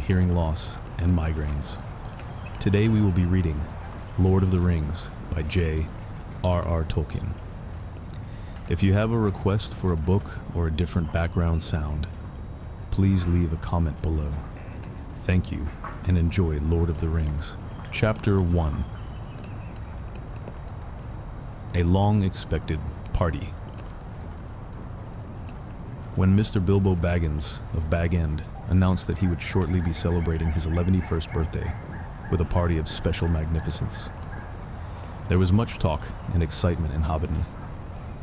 hearing loss and migraines. Today we will be reading Lord of the Rings by J.R.R. Tolkien. If you have a request for a book or a different background sound, please leave a comment below. Thank you, and enjoy Lord of the Rings. Chapter 1. A long-expected party. When Mr. Bilbo Baggins of Bag End announced that he would shortly be celebrating his 111st birthday with a party of special magnificence, there was much talk and excitement in Hobbiton.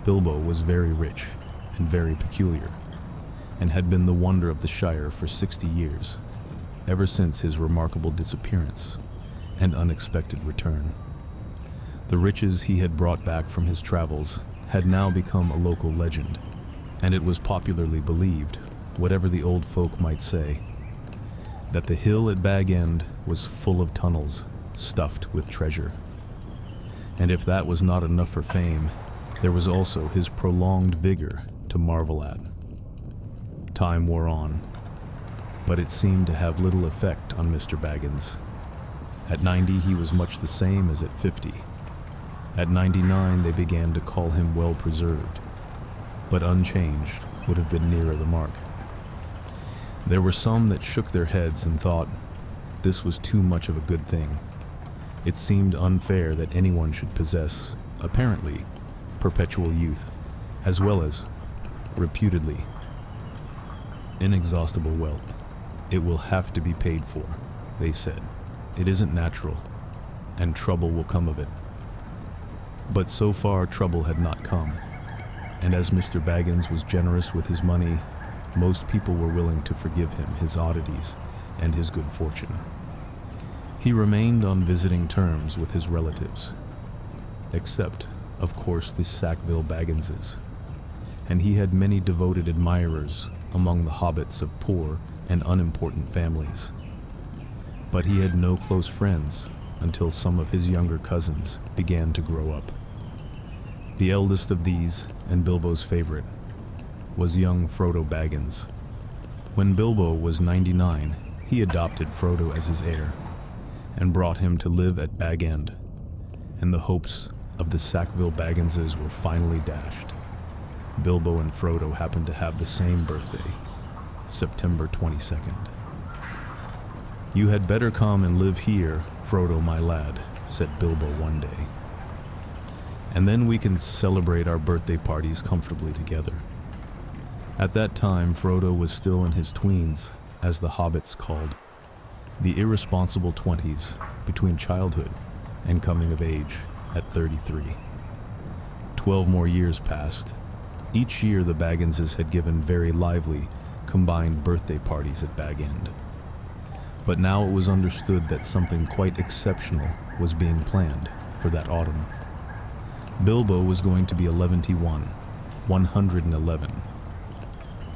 Bilbo was very rich and very peculiar, and had been the wonder of the Shire for 60 years, ever since his remarkable disappearance and unexpected return. The riches he had brought back from his travels had now become a local legend, and it was popularly believed, whatever the old folk might say, that the hill at Bag End was full of tunnels stuffed with treasure. And if that was not enough for fame, there was also his prolonged vigor to marvel at. Time wore on, but it seemed to have little effect on Mr. Baggins. At 90, he was much the same as at 50. At 99, they began to call him well-preserved, but unchanged would have been nearer the mark. There were some that shook their heads and thought this was too much of a good thing. It seemed unfair that anyone should possess, apparently, perpetual youth, as well as, reputedly, inexhaustible wealth. It will have to be paid for, they said. It isn't natural, and trouble will come of it. But so far trouble had not come, and as Mr. Baggins was generous with his money, most people were willing to forgive him his oddities and his good fortune. He remained on visiting terms with his relatives, except, of course, the Sackville Bagginses, and he had many devoted admirers among the hobbits of poor and unimportant families. But he had no close friends until some of his younger cousins began to grow up. The eldest of these, and Bilbo's favorite, was young Frodo Baggins. When Bilbo was 99, he adopted Frodo as his heir, and brought him to live at Bag End, and the hopes of the Sackville Bagginses were finally dashed. Bilbo and Frodo happened to have the same birthday, September 22nd. "You had better come and live here, Frodo, my lad," said Bilbo one day. "And then we can celebrate our birthday parties comfortably together." At that time, Frodo was still in his tweens, as the hobbits called, the irresponsible 20s, between childhood and coming of age at 33. 12 more years passed. Each year the Bagginses had given very lively, combined birthday parties at Bag End. But now it was understood that something quite exceptional was being planned for that autumn. Bilbo was going to be 111,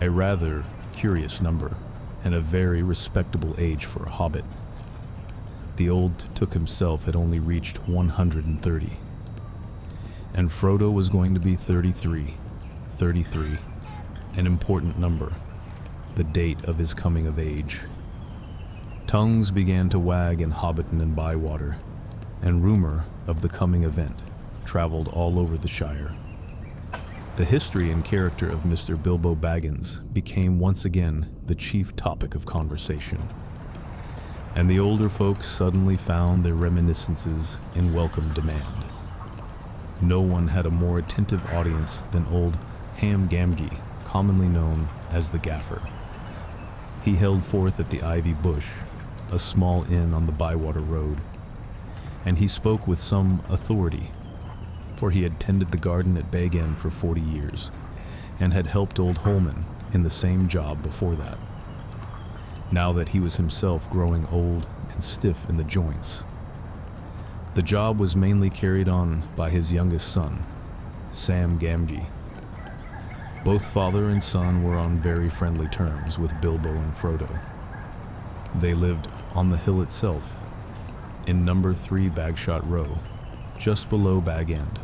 a rather curious number, and a very respectable age for a hobbit. The old Took himself had only reached 130. And Frodo was going to be 33, an important number, the date of his coming of age. Tongues began to wag in Hobbiton and Bywater, and rumor of the coming event traveled all over the Shire. The history and character of Mr. Bilbo Baggins became once again the chief topic of conversation, and the older folks suddenly found their reminiscences in welcome demand. No one had a more attentive audience than old Ham Gamgee, commonly known as the Gaffer. He held forth at the Ivy Bush, a small inn on the Bywater Road, and he spoke with some authority, for he had tended the garden at Bag End for 40 years, and had helped old Holman in the same job before that. Now that he was himself growing old and stiff in the joints, the job was mainly carried on by his youngest son, Sam Gamgee. Both father and son were on very friendly terms with Bilbo and Frodo. They lived on the hill itself, in number 3 Bagshot Row, just below Bag End.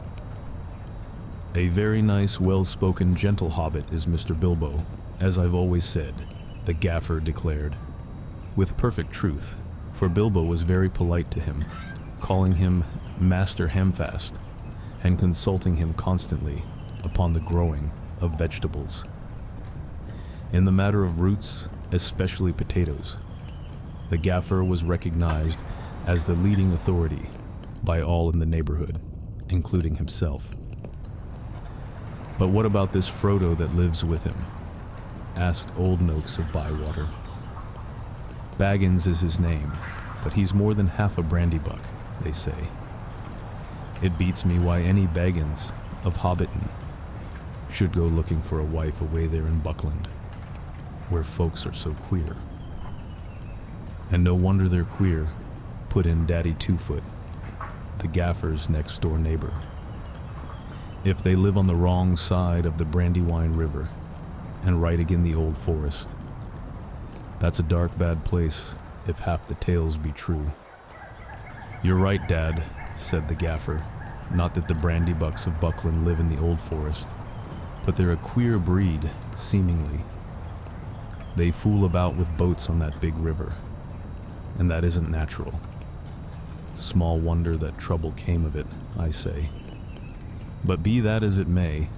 A very nice, well-spoken, gentle hobbit is Mr. Bilbo, as I've always said, the Gaffer declared. with perfect truth, for Bilbo was very polite to him, calling him Master Hamfast, and consulting him constantly upon the growing of vegetables. In the matter of roots, especially potatoes, the gaffer was recognized as the leading authority by all in the neighborhood, including himself. But what about this Frodo that lives with him? Asked Old Noakes of Bywater. Baggins is his name, but he's more than half a brandybuck, they say. It beats me why any Baggins of Hobbiton should go looking for a wife away there in Buckland, where folks are so queer. And no wonder they're queer, put in Daddy Two-Foot, the gaffer's next-door neighbor. If they live on the wrong side of the Brandywine River and right again the old forest, that's a dark, bad place if half the tales be true. You're right, Dad, said the gaffer. Not that the brandybucks of Buckland live in the old forest, but they're a queer breed, seemingly. They fool about with boats on that big river, and that isn't natural. Small wonder that trouble came of it, I say. But be that as it may,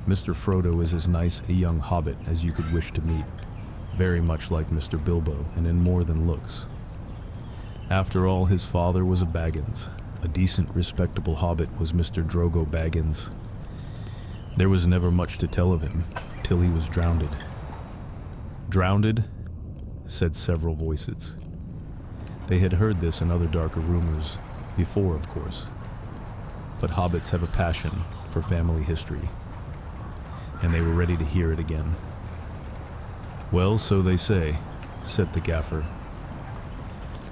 Mr. Frodo is as nice a young hobbit as you could wish to meet, very much like Mr. Bilbo, and in more than looks. After all, his father was a Baggins. A decent, respectable hobbit was Mr. Drogo Baggins. There was never much to tell of him, till he was drowned. Drowned? Said several voices. They had heard this and other darker rumors before, of course. But hobbits have a passion for family history, and they were ready to hear it again. Well, so they say, said the gaffer.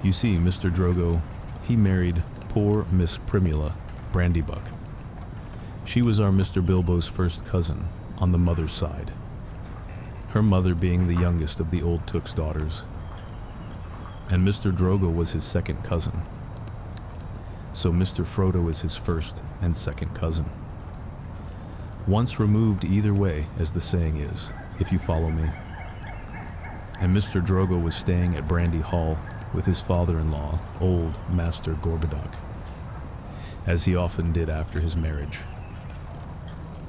You see, Mr. Drogo, he married poor Miss Primula Brandybuck. She was our Mr. Bilbo's first cousin on the mother's side, her mother being the youngest of the old Took's daughters, and Mr. Drogo was his second cousin. So Mr. Frodo is his first and second cousin. Once removed either way, as the saying is, if you follow me. And Mr. Drogo was staying at Brandy Hall with his father-in-law, old Master Gorbodoc, as he often did after his marriage.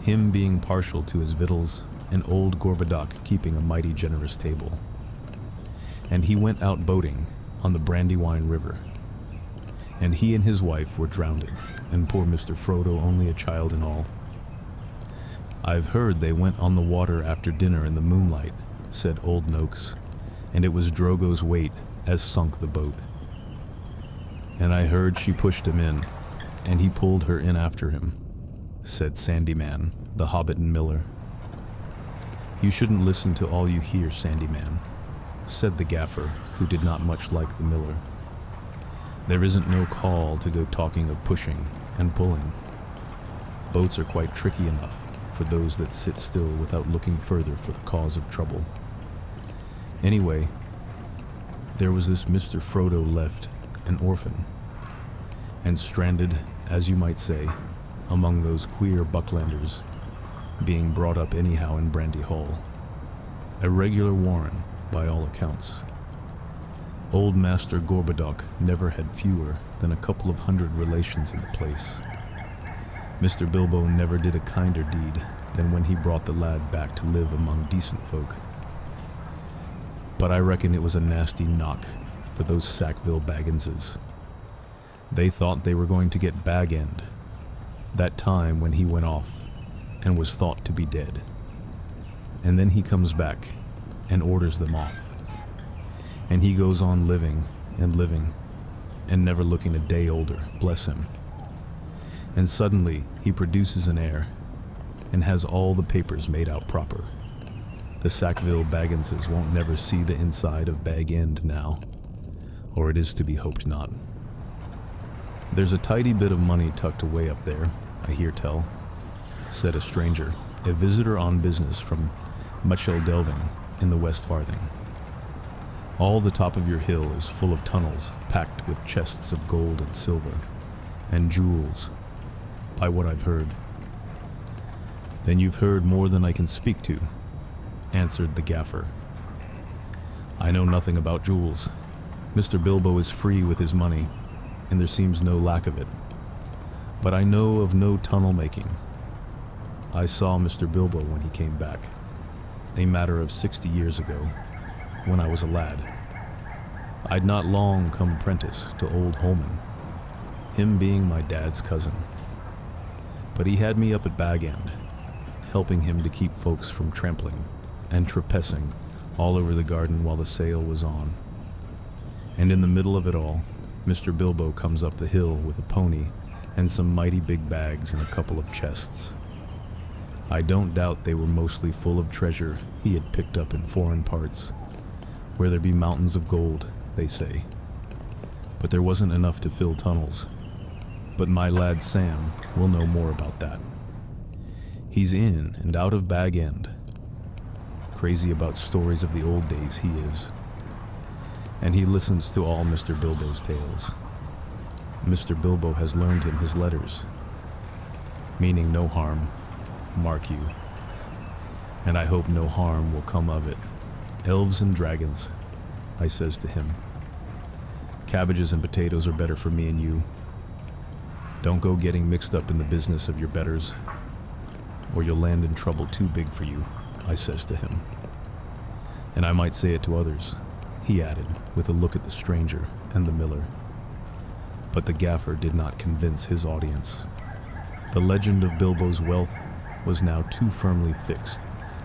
Him being partial to his victuals, and old Gorbodoc keeping a mighty generous table. And he went out boating on the Brandywine River, and he and his wife were drowned, and poor Mr. Frodo only a child in all. I've heard they went on the water after dinner in the moonlight, said Old Noakes, and it was Drogo's weight as sunk the boat. And I heard she pushed him in, and he pulled her in after him, said Sandyman, the Hobbiton miller. You shouldn't listen to all you hear, Sandyman, said the gaffer, who did not much like the miller. There isn't no call to go talking of pushing and pulling. Boats are quite tricky enough for those that sit still without looking further for the cause of trouble. Anyway, there was this Mr. Frodo left, an orphan, and stranded, as you might say, among those queer Bucklanders, being brought up anyhow in Brandy Hall. A regular warren, by all accounts. Old Master Gorbodoc never had fewer than a couple of 100 relations in the place. Mr. Bilbo never did a kinder deed than when he brought the lad back to live among decent folk. But I reckon it was a nasty knock for those Sackville Bagginses. They thought they were going to get Bag End, that time when he went off and was thought to be dead. And then he comes back and orders them off. And he goes on living and never looking a day older, bless him. And suddenly he produces an heir and has all the papers made out proper. The Sackville Bagginses won't never see the inside of Bag End now, or it is to be hoped not. There's a tidy bit of money tucked away up there, I hear tell, said a stranger, a visitor on business from Muchel Delving in the West Farthing. All the top of your hill is full of tunnels packed with chests of gold and silver, and jewels, by what I've heard. Then you've heard more than I can speak to, answered the gaffer. I know nothing about jewels, Mr. Bilbo is free with his money, and there seems no lack of it. But I know of no tunnel making. I saw Mr. Bilbo when he came back, a matter of 60 years ago, when I was a lad. I'd not long come prentice to old Holman, him being my dad's cousin. But he had me up at Bag End, helping him to keep folks from trampling and trespassing all over the garden while the sale was on. And in the middle of it all, Mr. Bilbo comes up the hill with a pony and some mighty big bags and a couple of chests. I don't doubt they were mostly full of treasure he had picked up in foreign parts, where there be mountains of gold, they say. But there wasn't enough to fill tunnels. But my lad Sam will know more about that. He's in and out of Bag End. Crazy about stories of the old days he is. And he listens to all Mr. Bilbo's tales. Mr. Bilbo has learned him his letters, meaning no harm, mark you. And I hope no harm will come of it. Elves and dragons, I says to him. Cabbages and potatoes are better for me and you. Don't go getting mixed up in the business of your betters, or you'll land in trouble too big for you, I says to him. And I might say it to others, he added, with a look at the stranger and the miller. But the gaffer did not convince his audience. The legend of Bilbo's wealth was now too firmly fixed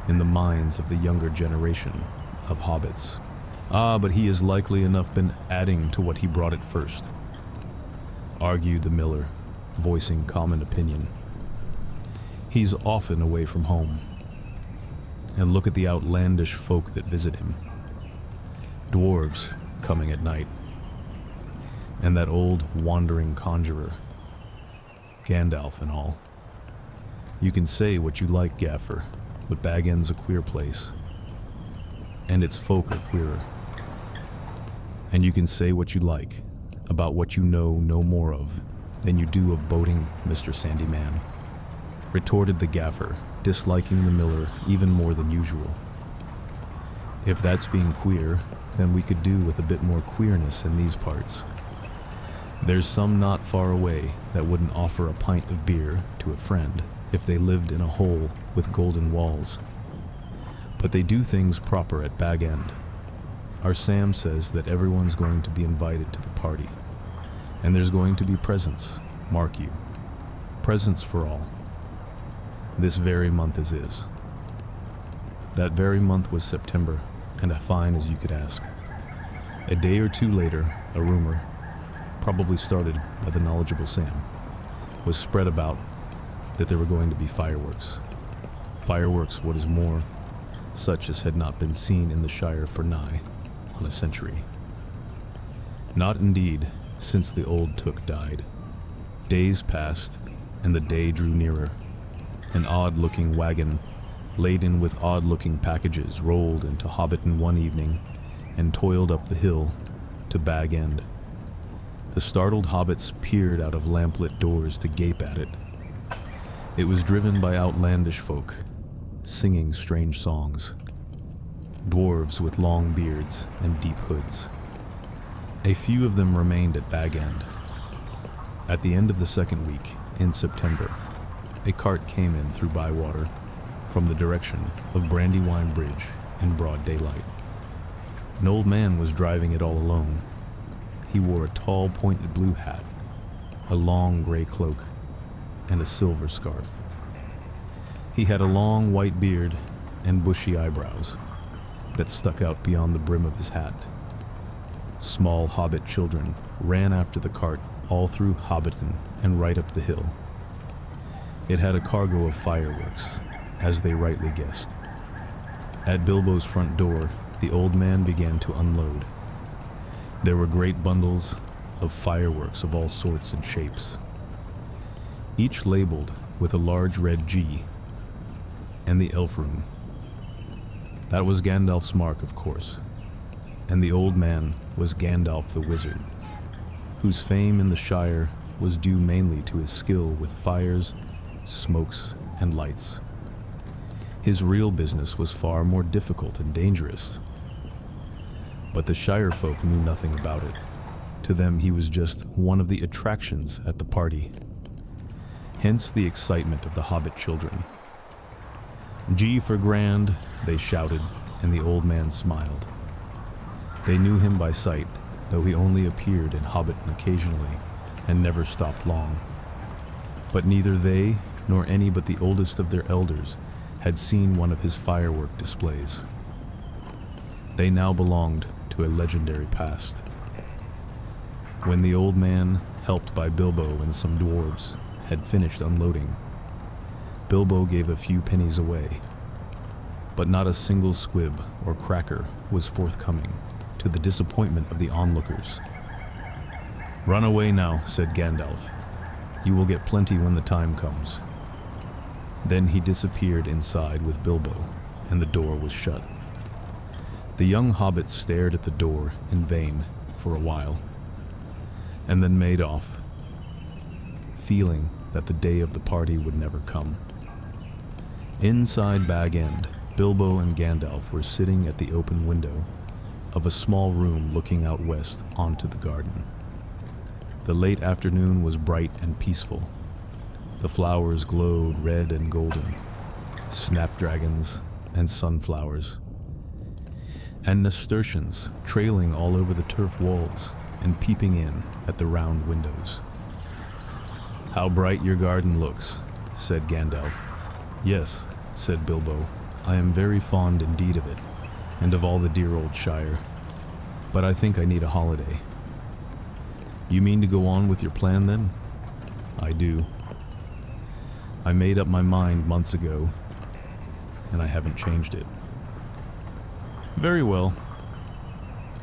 in the minds of the younger generation of hobbits. But he has likely enough been adding to what he brought at first, argued the miller, voicing common opinion. He's often away from home. And look at the outlandish folk that visit him. Dwarves coming at night. And that old wandering conjurer, Gandalf and all. You can say what you like, Gaffer, but Bag End's a queer place. And its folk are queerer. And you can say what you like about what you know no more of than you do of boating, Mr. Sandyman, retorted the gaffer, disliking the miller even more than usual. If that's being queer, then we could do with a bit more queerness in these parts. There's some not far away that wouldn't offer a pint of beer to a friend if they lived in a hole with golden walls. But they do things proper at Bag End. Our Sam says that everyone's going to be invited to the party. And there's going to be presents, mark you. Presents for all. This very month as is. That very month was September, and as fine as you could ask. A day or two later, a rumor, probably started by the knowledgeable Sam, was spread about that there were going to be fireworks. Fireworks, what is more, such as had not been seen in the Shire for nigh on a century. Not indeed, since the old Took died. Days passed, and the day drew nearer. An odd-looking wagon, laden with odd-looking packages, rolled into Hobbiton one evening and toiled up the hill to Bag End. The startled hobbits peered out of lamplit doors to gape at it. It was driven by outlandish folk, singing strange songs. Dwarves with long beards and deep hoods. A few of them remained at Bag End. At the end of the second week, in September, a cart came in through Bywater from the direction of Brandywine Bridge in broad daylight. An old man was driving it all alone. He wore a tall, pointed blue hat, a long gray cloak, and a silver scarf. He had a long white beard and bushy eyebrows that stuck out beyond the brim of his hat. Small hobbit children ran after the cart all through Hobbiton and right up the hill. It had a cargo of fireworks, as they rightly guessed. At Bilbo's front door, the old man began to unload. There were great bundles of fireworks of all sorts and shapes, each labeled with a large red G and the elf rune. That was Gandalf's mark, of course, and the old man was Gandalf the Wizard, whose fame in the Shire was due mainly to his skill with fires, smokes, and lights. His real business was far more difficult and dangerous. But the Shire folk knew nothing about it. To them, he was just one of the attractions at the party. Hence the excitement of the Hobbit children. "G for grand," they shouted, and the old man smiled. They knew him by sight, though he only appeared in Hobbiton occasionally and never stopped long. But neither they nor any but the oldest of their elders had seen one of his firework displays. They now belonged to a legendary past. When the old man, helped by Bilbo and some dwarves, had finished unloading, Bilbo gave a few pennies away, but not a single squib or cracker was forthcoming, to the disappointment of the onlookers. "Run away now," said Gandalf. "You will get plenty when the time comes." Then he disappeared inside with Bilbo, and the door was shut. The young hobbits stared at the door in vain for a while, and then made off, feeling that the day of the party would never come. Inside Bag End, Bilbo and Gandalf were sitting at the open window of a small room looking out west onto the garden. The late afternoon was bright and peaceful. The flowers glowed red and golden, snapdragons and sunflowers, and nasturtiums trailing all over the turf walls and peeping in at the round windows. "How bright your garden looks," said Gandalf. "Yes," said Bilbo, "I am very fond indeed of it, and of all the dear old Shire. But I think I need a holiday." "You mean to go on with your plan then?" "I do. I made up my mind months ago, and I haven't changed it." "Very well.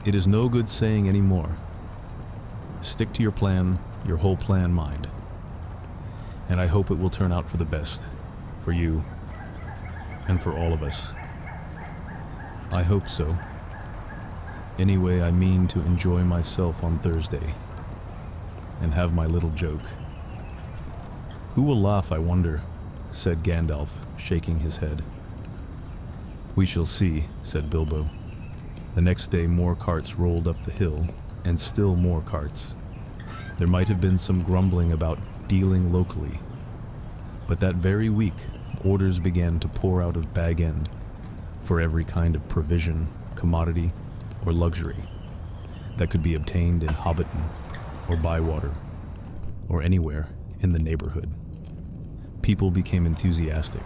It is no good saying any more. Stick to your plan, your whole plan, mind. And I hope it will turn out for the best, for you, and for all of us." "I hope so. Anyway, I mean to enjoy myself on Thursday, and have my little joke." "Who will laugh, I wonder?" said Gandalf, shaking his head. "We shall see," said Bilbo. The next day more carts rolled up the hill, and still more carts. There might have been some grumbling about dealing locally, but that very week orders began to pour out of Bag End for every kind of provision, commodity, or luxury that could be obtained in Hobbiton or Bywater or anywhere in the neighborhood. People became enthusiastic,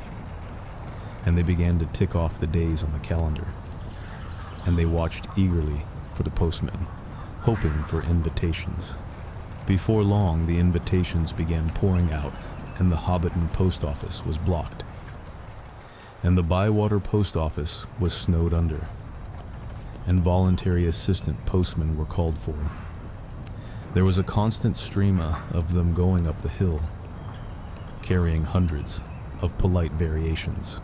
and they began to tick off the days on the calendar, and they watched eagerly for the postman, hoping for invitations. Before long, the invitations began pouring out, and the Hobbiton post office was blocked, and the Bywater post office was snowed under, and voluntary assistant postmen were called for. There was a constant stream of them going up the hill, carrying hundreds of polite variations.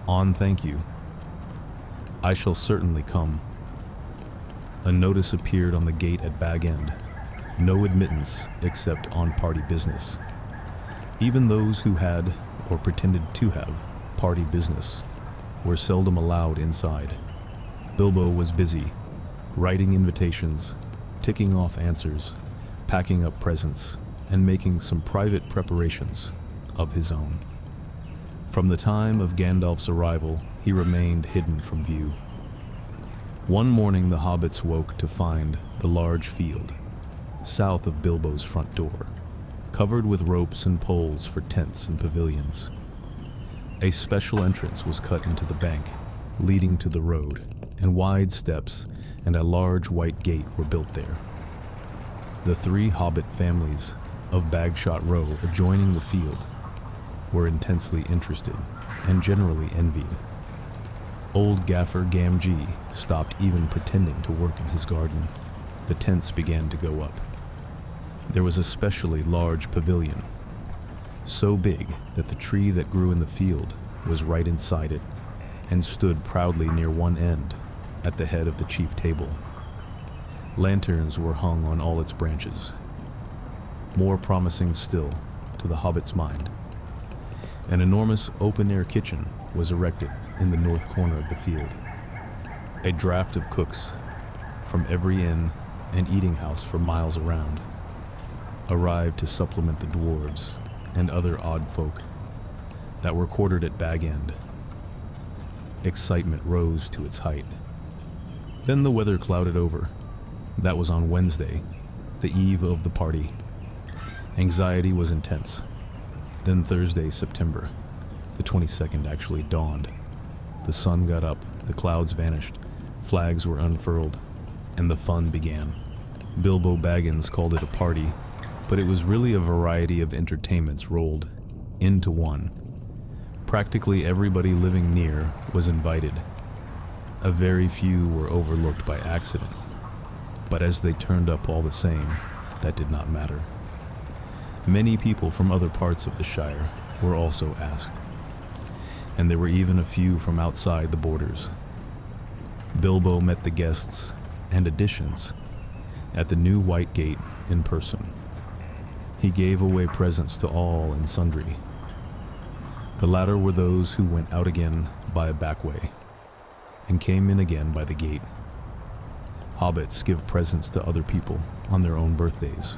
"On, thank you. I shall certainly come." A notice appeared on the gate at Bag End. No admittance except on party business. Even those who had, or pretended to have, party business were seldom allowed inside. Bilbo was busy, writing invitations, ticking off answers, packing up presents, and making some private preparations of his own. From the time of Gandalf's arrival, he remained hidden from view. One morning the hobbits woke to find the large field, south of Bilbo's front door, covered with ropes and poles for tents and pavilions. A special entrance was cut into the bank, leading to the road, and wide steps and a large white gate were built there. The 3 hobbit families of Bagshot Row adjoining the field were intensely interested and generally envied. Old Gaffer Gamgee stopped even pretending to work in his garden. The tents began to go up. There was a specially large pavilion, so big that the tree that grew in the field was right inside it and stood proudly near one end at the head of the chief table. Lanterns were hung on all its branches. More promising still, to the hobbit's mind, an enormous open-air kitchen was erected in the north corner of the field. A draft of cooks from every inn and eating house for miles around arrived to supplement the dwarves and other odd folk that were quartered at Bag End. Excitement rose to its height. Then the weather clouded over. That was on Wednesday, the eve of the party. Anxiety was intense. Then Thursday, September, the 22nd, actually dawned. The sun got up, the clouds vanished, flags were unfurled, and the fun began. Bilbo Baggins called it a party, but it was really a variety of entertainments rolled into one. Practically everybody living near was invited. A very few were overlooked by accident, but as they turned up all the same, that did not matter. Many people from other parts of the Shire were also asked, and there were even a few from outside the borders. Bilbo met the guests and additions at the new White Gate in person. He gave away presents to all and sundry. The latter were those who went out again by a back way and came in again by the gate. Hobbits give presents to other people on their own birthdays.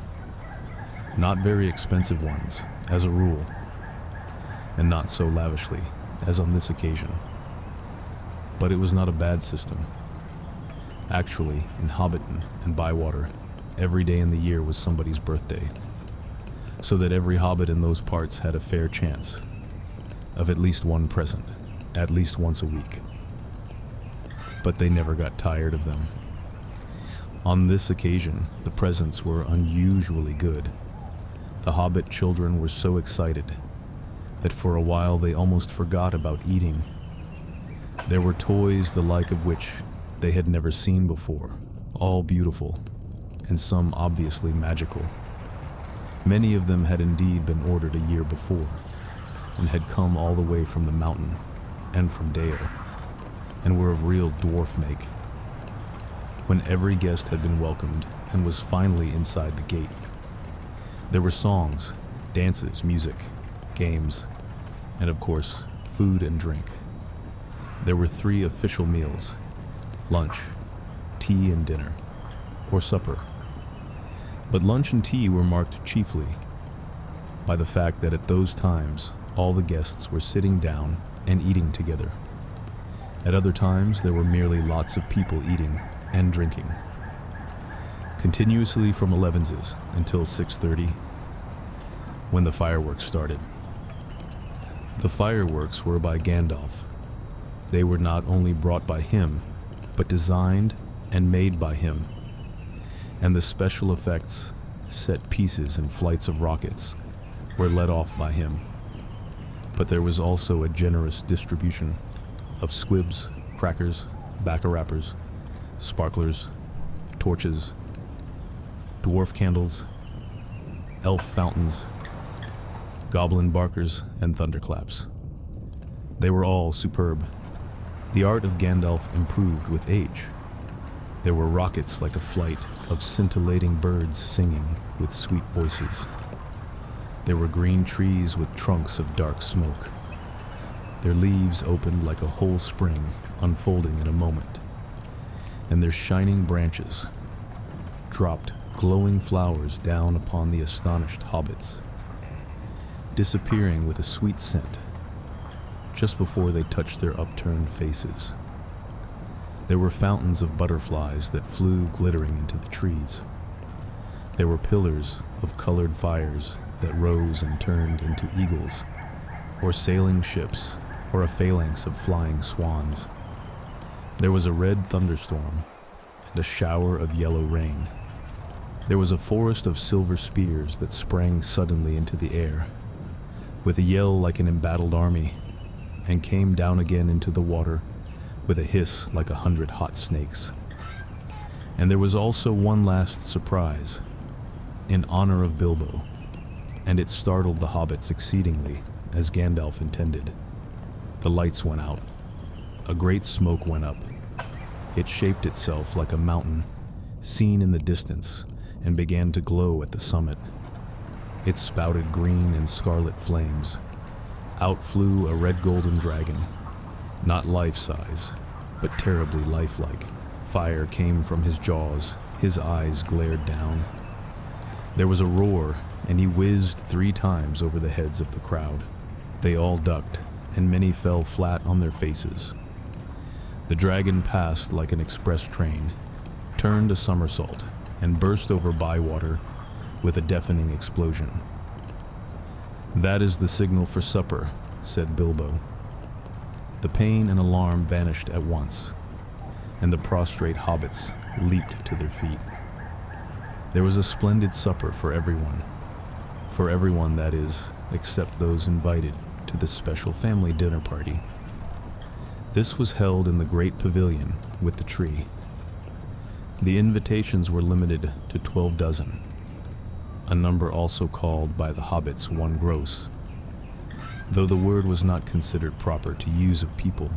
Not very expensive ones, as a rule, and not so lavishly as on this occasion. But it was not a bad system. Actually, in Hobbiton and Bywater, every day in the year was somebody's birthday, so that every hobbit in those parts had a fair chance of at least one present, at least once a week. But they never got tired of them. On this occasion, the presents were unusually good. The hobbit children were so excited that for a while they almost forgot about eating. There were toys the like of which they had never seen before, all beautiful, and some obviously magical. Many of them had indeed been ordered a year before, and had come all the way from the mountain and from Dale, and were of real dwarf make. When every guest had been welcomed and was finally inside the gate, there were songs, dances, music, games, and of course, food and drink. There were 3 official meals: lunch, tea, and dinner, or supper. But lunch and tea were marked chiefly by the fact that at those times all the guests were sitting down and eating together. At other times there were merely lots of people eating and drinking, continuously from 11s until 6:30, when the fireworks started. The fireworks were by Gandalf. They were not only brought by him, but designed and made by him, and the special effects, set pieces and flights of rockets, were let off by him. But there was also a generous distribution of squibs, crackers, bacca-wrappers, sparklers, torches, dwarf candles, elf fountains, goblin barkers, and thunderclaps. They were all superb. The art of Gandalf improved with age. There were rockets like a flight of scintillating birds singing with sweet voices. There were green trees with trunks of dark smoke. Their leaves opened like a whole spring, unfolding in a moment, and their shining branches dropped glowing flowers down upon the astonished hobbits, disappearing with a sweet scent just before they touched their upturned faces. There were fountains of butterflies that flew glittering into the trees. There were pillars of colored fires that rose and turned into eagles, or sailing ships, or a phalanx of flying swans. There was a red thunderstorm and a shower of yellow rain. There was a forest of silver spears that sprang suddenly into the air, with a yell like an embattled army, and came down again into the water with a hiss like 100 hot snakes. And there was also one last surprise, in honor of Bilbo, and it startled the hobbits exceedingly, as Gandalf intended. The lights went out. A great smoke went up. It shaped itself like a mountain, seen in the distance, and began to glow at the summit. It spouted green and scarlet flames. Out flew a red golden dragon, not life-size, but terribly lifelike, Fire came from his jaws, his eyes glared down. There was a roar, and he whizzed 3 times over the heads of the crowd. They all ducked, and many fell flat on their faces. The dragon passed like an express train, turned a somersault, and burst over Bywater with a deafening explosion. "That is the signal for supper," said Bilbo. The pain and alarm vanished at once, and the prostrate hobbits leaped to their feet. There was a splendid supper for everyone, that is, except those invited to the special family dinner party. This was held in the great pavilion with the tree. The invitations were limited to 12 dozen, a number also called by the hobbits 1 gross, though the word was not considered proper to use of people.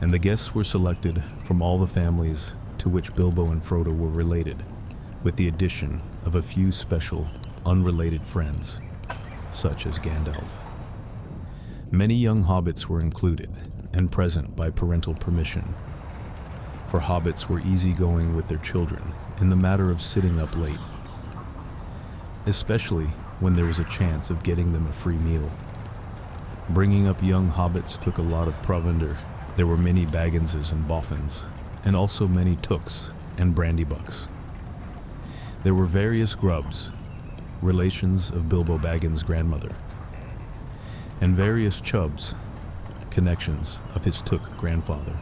And the guests were selected from all the families to which Bilbo and Frodo were related, with the addition of a few special, unrelated friends, such as Gandalf. Many young hobbits were included, and present by parental permission, for hobbits were easygoing with their children in the matter of sitting up late, especially when there was a chance of getting them a free meal. Bringing up young hobbits took a lot of provender. There were many Bagginses and Boffins, and also many Tooks and Brandybucks. There were various Grubbs, relations of Bilbo Baggins' grandmother, and various Chubbs, connections of his Took grandfather,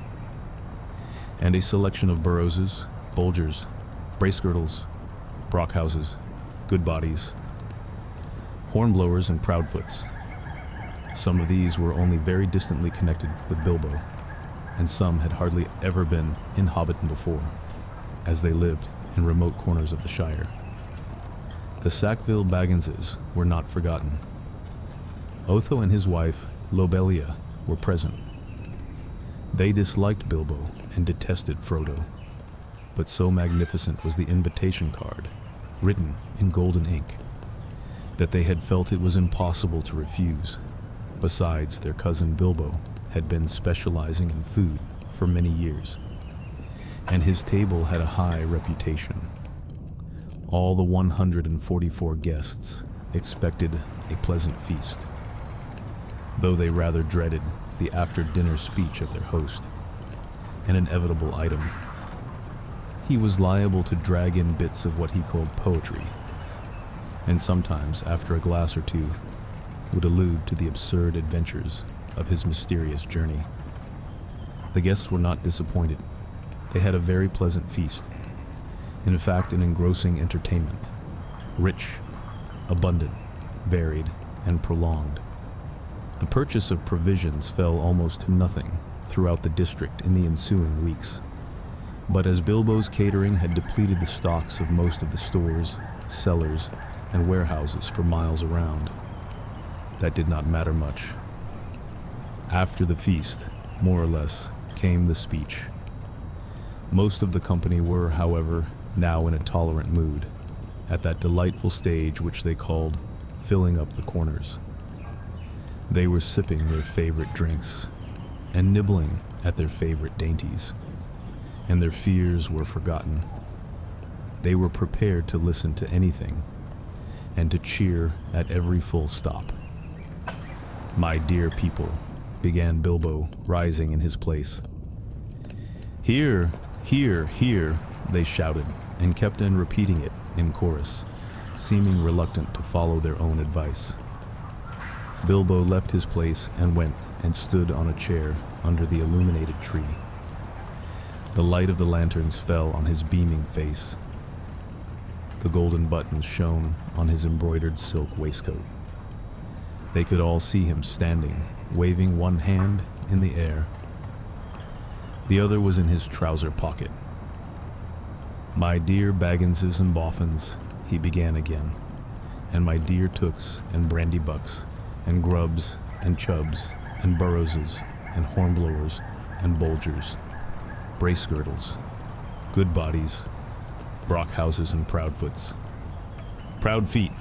and a selection of Burrowses, Bolgers, Bracegirdles, Brockhouses, Goodbodies, Hornblowers, and Proudfoots. Some of these were only very distantly connected with Bilbo, and some had hardly ever been in Hobbiton before, as they lived in remote corners of the Shire. The Sackville Bagginses were not forgotten. Otho and his wife, Lobelia, were present. They disliked Bilbo and detested Frodo, but so magnificent was the invitation card, written in golden ink, that they had felt it was impossible to refuse. Besides, their cousin Bilbo had been specializing in food for many years, and his table had a high reputation. All the 144 guests expected a pleasant feast, though they rather dreaded the after-dinner speech of their host, an inevitable item. He was liable to drag in bits of what he called poetry, and sometimes, after a glass or two, would allude to the absurd adventures of his mysterious journey. The guests were not disappointed. They had a very pleasant feast, in fact an engrossing entertainment, rich, abundant, varied, and prolonged. The purchase of provisions fell almost to nothing throughout the district in the ensuing weeks, but as Bilbo's catering had depleted the stocks of most of the stores, cellars, and warehouses for miles around, that did not matter much. After the feast, more or less, came the speech. Most of the company were, however, now in a tolerant mood, at that delightful stage which they called filling up the corners. They were sipping their favorite drinks, and nibbling at their favorite dainties, and their fears were forgotten. They were prepared to listen to anything, and to cheer at every full stop. "My dear people," began Bilbo, rising in his place. "Hear, hear, hear," they shouted, and kept on repeating it in chorus, seeming reluctant to follow their own advice. Bilbo left his place and went and stood on a chair under the illuminated tree. The light of the lanterns fell on his beaming face. The golden buttons shone on his embroidered silk waistcoat. They could all see him standing, waving one hand in the air. The other was in his trouser pocket. "My dear Bagginses and Boffins," he began again, "and my dear Tooks and Brandybucks, and Grubbs and Chubbs, and Burrowses, and Hornblowers, and Bolgers, Bracegirdles, Goodbodies, Brockhouses, and Proudfoots." "Proud feet,"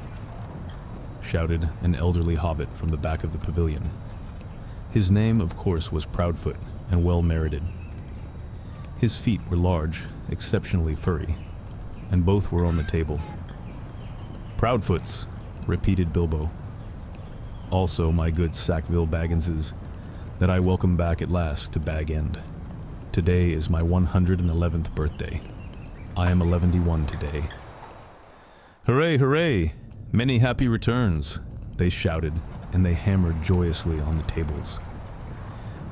shouted an elderly hobbit from the back of the pavilion. His name, of course, was Proudfoot, and well merited. His feet were large, exceptionally furry, and both were on the table. "Proudfoots," repeated Bilbo. "Also my good Sackville Bagginses, that I welcome back at last to Bag End. Today is my 111th birthday. I am 11 today." "Hooray, hooray! Many happy returns," they shouted, and they hammered joyously on the tables.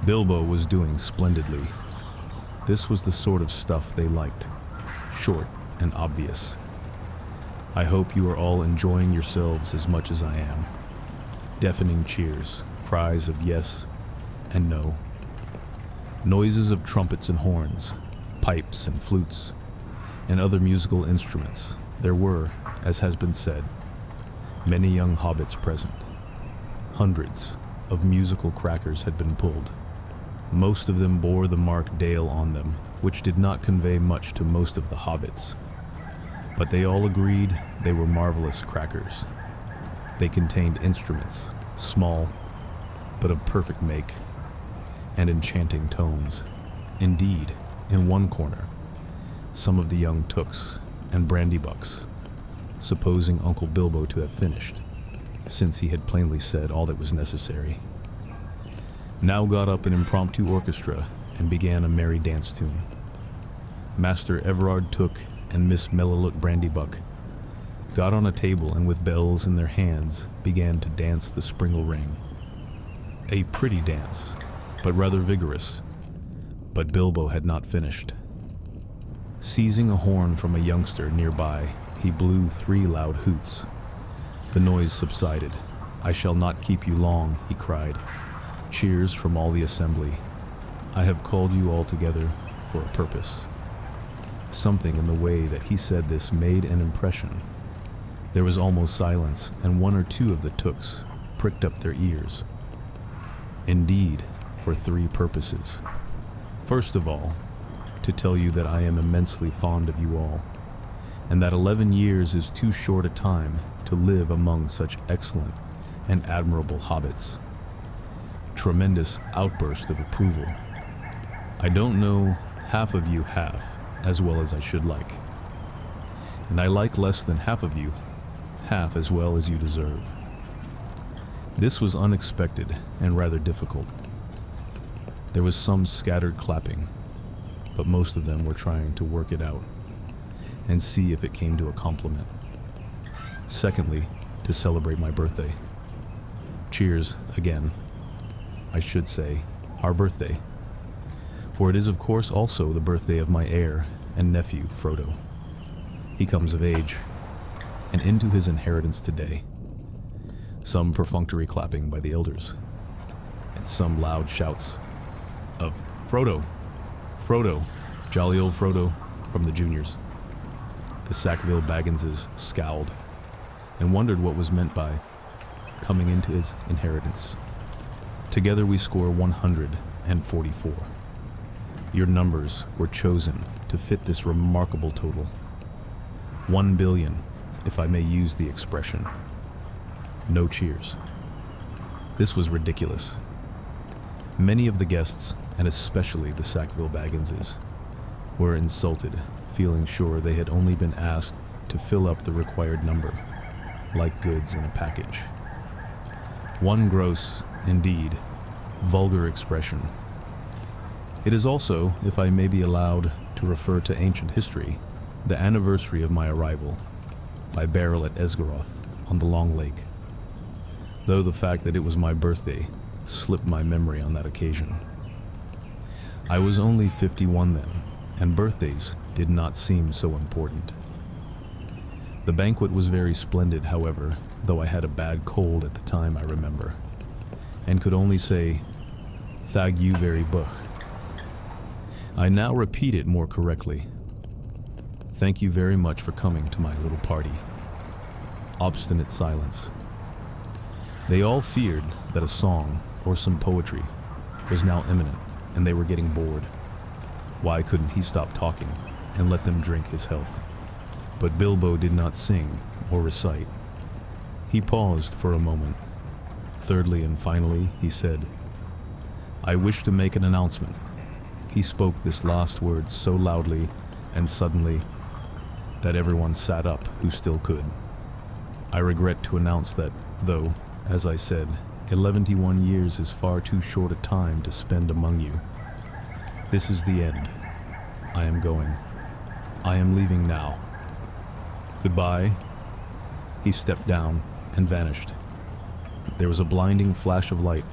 Bilbo was doing splendidly. This was the sort of stuff they liked, short and obvious. I hope you are all enjoying yourselves as much as I am. Deafening cheers, cries of yes and no. Noises of trumpets and horns, pipes and flutes, and other musical instruments. There were, as has been said, many young hobbits present. Hundreds of musical crackers had been pulled. Most of them bore the mark Dale on them, which did not convey much to most of the hobbits. But they all agreed they were marvelous crackers. They contained instruments, small, but of perfect make, and enchanting tones. Indeed, in one corner, some of the young tooks and brandybucks, supposing Uncle Bilbo to have finished, since he had plainly said all that was necessary, now got up an impromptu orchestra and began a merry dance tune. Master Everard Took and Miss Melilot Brandybuck got on a table and with bells in their hands began to dance the Springle Ring. A pretty dance, but rather vigorous. But Bilbo had not finished. Seizing a horn from a youngster nearby, he blew 3 loud hoots. The noise subsided. "I shall not keep you long," he cried. Cheers from all the assembly. "I have called you all together for a purpose." Something in the way that he said this made an impression. There was almost silence, and 1 or 2 of the Tooks pricked up their ears. Indeed, for 3 purposes. First of all, to tell you that I am immensely fond of you all, and that 11 years is too short a time to live among such excellent and admirable hobbits. Tremendous outburst of approval. I don't know half of you half as well as I should like, and I like less than half of you half as well as you deserve. This was unexpected and rather difficult. There was some scattered clapping, but most of them were trying to work it out and see if it came to a compliment. Secondly, to celebrate my birthday. Cheers again. I should say, our birthday, for it is of course also the birthday of my heir and nephew, Frodo. He comes of age, and into his inheritance today. Some perfunctory clapping by the elders, and some loud shouts of "Frodo! Frodo! Jolly old Frodo!" from the juniors. The Sackville Bagginses scowled, and wondered what was meant by coming into his inheritance. Together we score 144. Your numbers were chosen to fit this remarkable total. 1 billion, if I may use the expression. No cheers. This was ridiculous. Many of the guests, and especially the Sackville Bagginses, were insulted, feeling sure they had only been asked to fill up the required number, like goods in a package. One gross, indeed, vulgar expression. It is also, if I may be allowed to refer to ancient history, the anniversary of my arrival by barrel at Esgaroth on the Long Lake, though the fact that it was my birthday slipped my memory on that occasion. I was only 51 then, and birthdays did not seem so important. The banquet was very splendid, however, though I had a bad cold at the time, I remember, and could only say, "Thag you very buch." I now repeat it more correctly. Thank you very much for coming to my little party. Obstinate silence. They all feared that a song, or some poetry, was now imminent, and they were getting bored. Why couldn't he stop talking and let them drink his health? But Bilbo did not sing or recite. He paused for a moment. Thirdly and finally, he said, "I wish to make an announcement. He spoke this last word so loudly and suddenly that everyone sat up who still could. I regret to announce that, though, as I said, 11 years is far too short a time to spend among you. This is the end. I am going. I am leaving now. Goodbye. He stepped down and vanished. There was a blinding flash of light,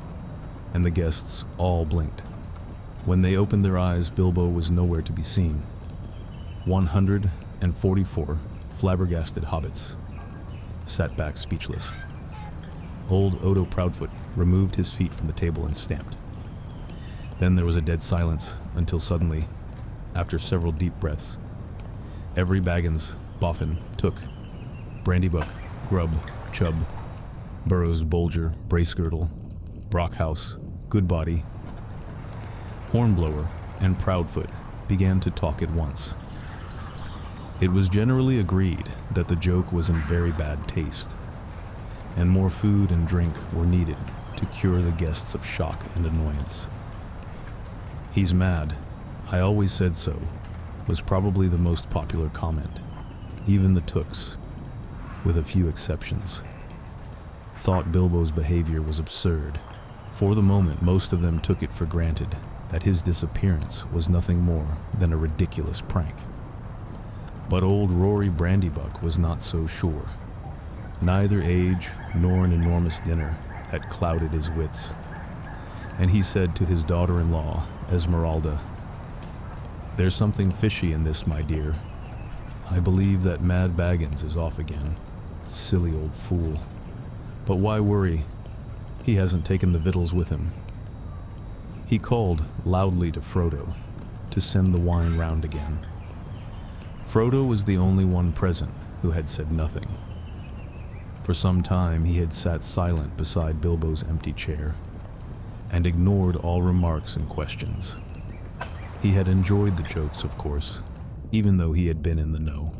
and the guests all blinked. When they opened their eyes, Bilbo was nowhere to be seen. 144 flabbergasted hobbits sat back speechless. Old Odo Proudfoot removed his feet from the table and stamped. Then there was a dead silence until suddenly, after several deep breaths, every Baggins, Boffin, Took, Brandybuck, Grubb, Chubb, Burrows, Bolger, Bracegirdle, Brockhouse, Goodbody, Hornblower, and Proudfoot began to talk at once. It was generally agreed that the joke was in very bad taste, and more food and drink were needed to cure the guests of shock and annoyance. "He's mad, I always said so," was probably the most popular comment. Even the Tooks, with a few exceptions, thought Bilbo's behavior was absurd. For the moment, most of them took it for granted that his disappearance was nothing more than a ridiculous prank. But old Rory Brandybuck was not so sure. Neither age nor an enormous dinner had clouded his wits, and he said to his daughter-in-law, Esmeralda, "There's something fishy in this, my dear. I believe that Mad Baggins is off again. Silly old fool. But why worry? He hasn't taken the victuals with him." He called loudly to Frodo to send the wine round again. Frodo was the only one present who had said nothing. For some time he had sat silent beside Bilbo's empty chair and ignored all remarks and questions. He had enjoyed the jokes, of course, even though he had been in the know.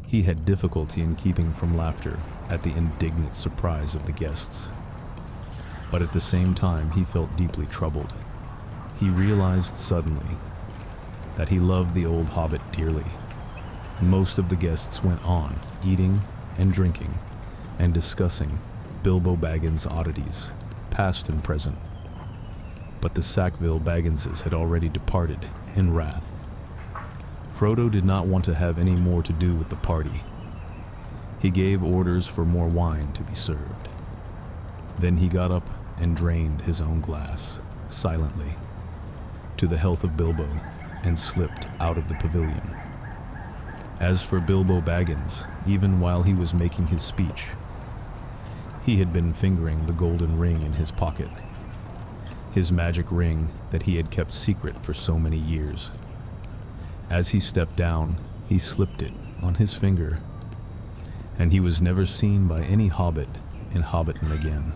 He had difficulty in keeping from laughter at the indignant surprise of the guests. But at the same time he felt deeply troubled. He realized suddenly that he loved the old hobbit dearly. Most of the guests went on, eating and drinking, and discussing Bilbo Baggins' oddities, past and present. But the Sackville Bagginses had already departed in wrath. Frodo did not want to have any more to do with the party. He gave orders for more wine to be served. Then he got up and drained his own glass, silently, to the health of Bilbo, and slipped out of the pavilion. As for Bilbo Baggins, even while he was making his speech, he had been fingering the golden ring in his pocket, his magic ring that he had kept secret for so many years. As he stepped down, he slipped it on his finger, and he was never seen by any hobbit in Hobbiton again.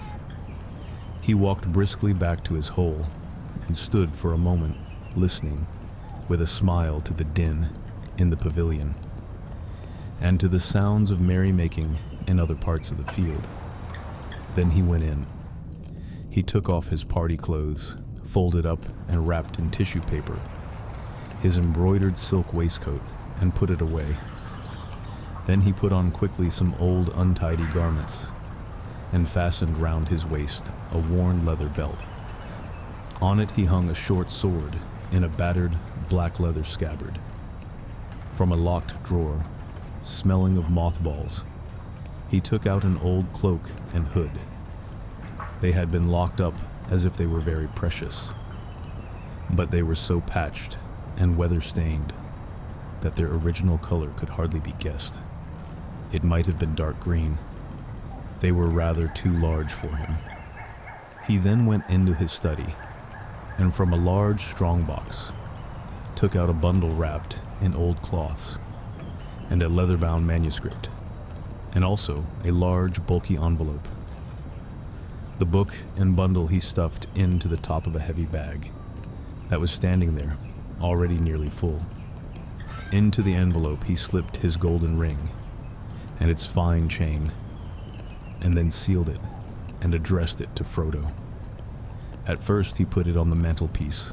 He walked briskly back to his hole and stood for a moment listening with a smile to the din in the pavilion and to the sounds of merrymaking in other parts of the field. Then he went in. He took off his party clothes, folded up and wrapped in tissue paper, his embroidered silk waistcoat, and put it away. Then he put on quickly some old untidy garments and fastened round his waist a worn leather belt. On it he hung a short sword in a battered black leather scabbard. From a locked drawer, smelling of mothballs, he took out an old cloak and hood. They had been locked up as if they were very precious, but they were so patched and weather-stained that their original color could hardly be guessed. It might have been dark green. They were rather too large for him. He then went into his study, and from a large strongbox took out a bundle wrapped in old cloths and a leather-bound manuscript, and also a large, bulky envelope. The book and bundle he stuffed into the top of a heavy bag that was standing there, already nearly full. Into the envelope he slipped his golden ring and its fine chain, and then sealed it and addressed it to Frodo. At first he put it on the mantelpiece,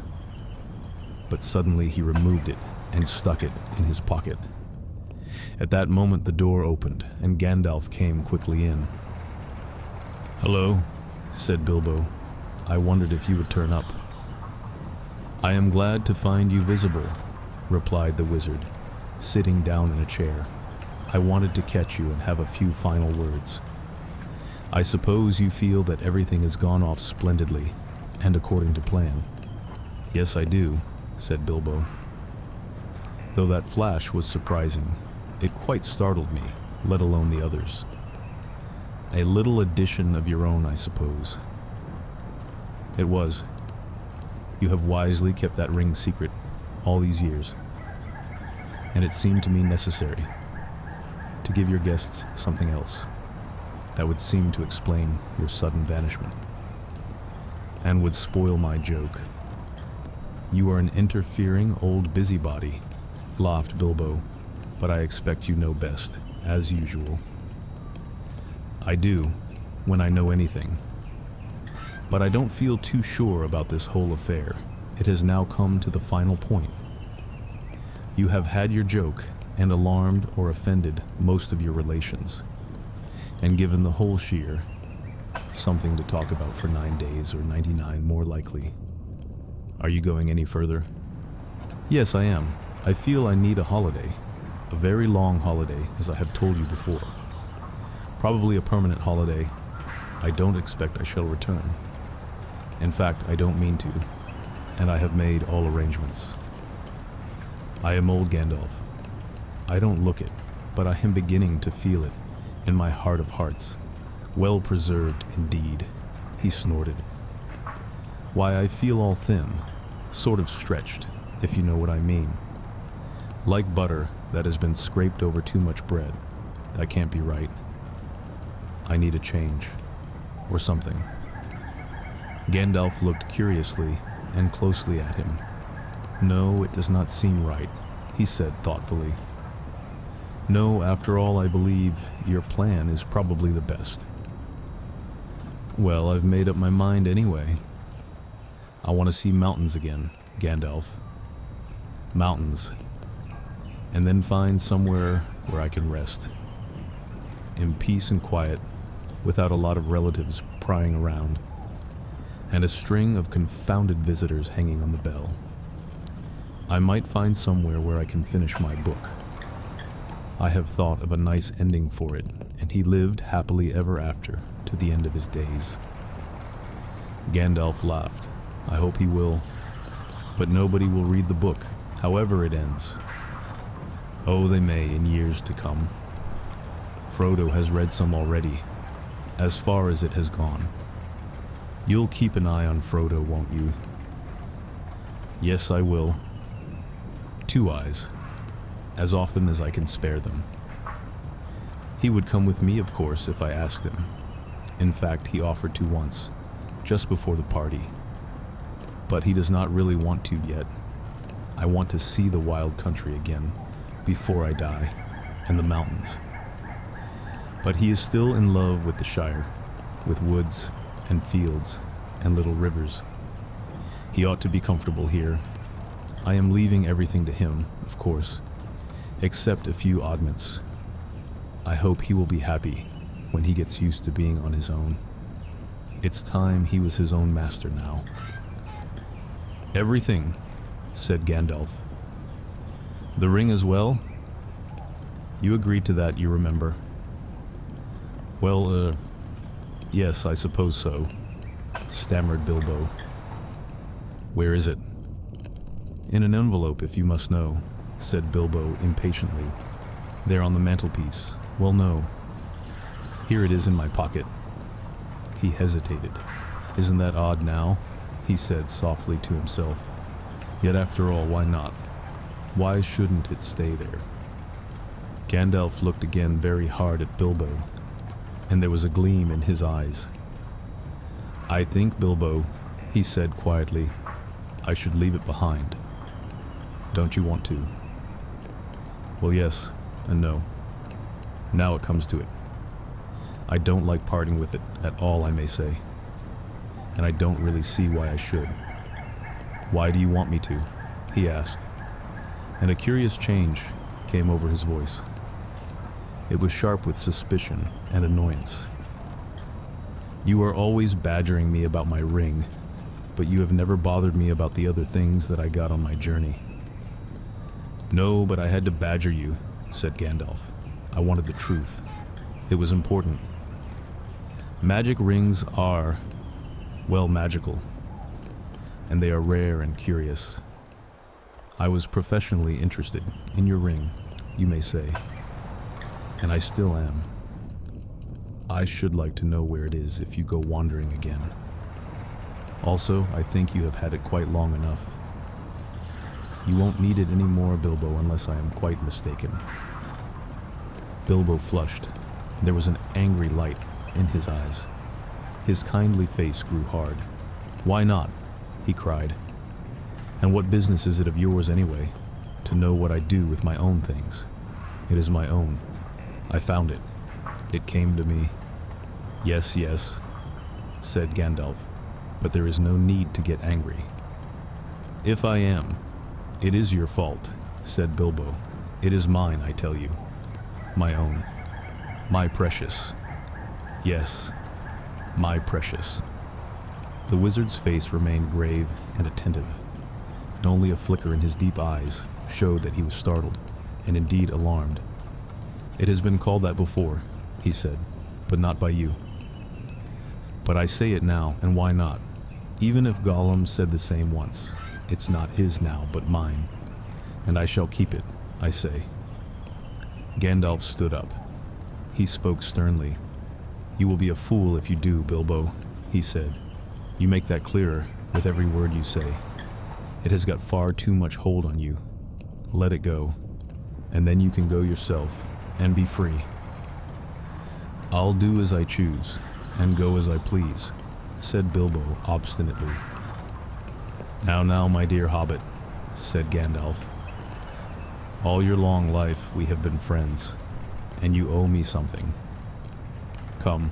but suddenly he removed it and stuck it in his pocket. At that moment the door opened, and Gandalf came quickly in. "Hello," said Bilbo. "I wondered if you would turn up." "I am glad to find you visible," replied the wizard, sitting down in a chair. "I wanted to catch you and have a few final words. I suppose you feel that everything has gone off splendidly and according to plan." "Yes, I do," said Bilbo. Though that flash was surprising, it quite startled me, let alone the others. "A little addition of your own, I suppose." "It was. You have wisely kept that ring secret all these years, and it seemed to me necessary to give your guests something else that would seem to explain your sudden vanishment, and would spoil my joke." "You are an interfering old busybody," laughed Bilbo, "but I expect you know best, as usual." "I do, when I know anything. But I don't feel too sure about this whole affair. It has now come to the final point. You have had your joke and alarmed or offended most of your relations, and given the whole sheer something to talk about for 9 days, or 99 more likely. Are you going any further?" "Yes, I am. I feel I need a holiday. A very long holiday, as I have told you before. Probably a permanent holiday. I don't expect I shall return. In fact, I don't mean to, and I have made all arrangements. I am old, Gandalf. I don't look it, but I am beginning to feel it in my heart of hearts. Well preserved, indeed," he snorted. "Why, I feel all thin, sort of stretched, if you know what I mean. Like butter that has been scraped over too much bread. That can't be right. I need a change, or something." Gandalf looked curiously and closely at him. "No, it does not seem right," he said thoughtfully. "No, after all, I believe your plan is probably the best." "Well, I've made up my mind anyway. I want to see mountains again, Gandalf. Mountains. And then find somewhere where I can rest. In peace and quiet, without a lot of relatives prying around, and a string of confounded visitors hanging on the bell. I might find somewhere where I can finish my book. I have thought of a nice ending for it, and he lived happily ever after to the end of his days." Gandalf laughed. "I hope he will. But nobody will read the book, however it ends. Oh, they may in years to come. Frodo has read some already, as far as it has gone. You'll keep an eye on Frodo, won't you?" "Yes, I will. 2 eyes, as often as I can spare them. He would come with me, of course, if I asked him. In fact, he offered to once, just before the party. But he does not really want to yet. I want to see the wild country again, before I die, and the mountains. But he is still in love with the Shire, with woods and fields and little rivers. He ought to be comfortable here. I am leaving everything to him, of course, except a few oddments. I hope he will be happy when he gets used to being on his own. It's time he was his own master now." "Everything," said Gandalf. "The ring as well? You agreed to that, you remember." "Well, yes, I suppose so," stammered Bilbo. "Where is it?" "In an envelope, if you must know," said Bilbo impatiently. "There on the mantelpiece. Well, no. Here it is in my pocket." He hesitated. "Isn't that odd now?" he said softly to himself. "Yet after all, why not? Why shouldn't it stay there?" Gandalf looked again very hard at Bilbo, and there was a gleam in his eyes. "I think, Bilbo," he said quietly, "I should leave it behind. Don't you want to?" "Well, yes and no. Now it comes to it. I don't like parting with it at all, I may say. And I don't really see why I should." "Why do you want me to?" he asked, and a curious change came over his voice. It was sharp with suspicion and annoyance. You are always badgering me about my ring, but you have never bothered me about the other things that I got on my journey. No, but I had to badger you, said Gandalf. I wanted the truth. It was important. Magic rings are, well, magical, and they are rare and curious. I was professionally interested in your ring, you may say, and I still am. I should like to know where it is if you go wandering again. Also, I think you have had it quite long enough. You won't need it anymore, Bilbo, unless I am quite mistaken. Bilbo flushed. There was an angry light in his eyes. His kindly face grew hard. Why not? He cried. And what business is it of yours anyway, to know what I do with my own things? It is my own. I found it. It came to me. Yes, yes, said Gandalf, but there is no need to get angry. If I am, it is your fault, said Bilbo. It is mine, I tell you. My own. My precious. Yes, my precious. The wizard's face remained grave and attentive, and only a flicker in his deep eyes showed that he was startled, and indeed alarmed. It has been called that before, he said, but not by you. But I say it now, and why not? Even if Gollum said the same once, it's not his now, but mine, and I shall keep it, I say. Gandalf stood up. He spoke sternly. You will be a fool if you do, Bilbo, he said. You make that clearer with every word you say. It has got far too much hold on you. Let it go, and then you can go yourself and be free. I'll do as I choose and go as I please, said Bilbo obstinately. Now, my dear hobbit, said Gandalf. All your long life we have been friends, and you owe me something. Come,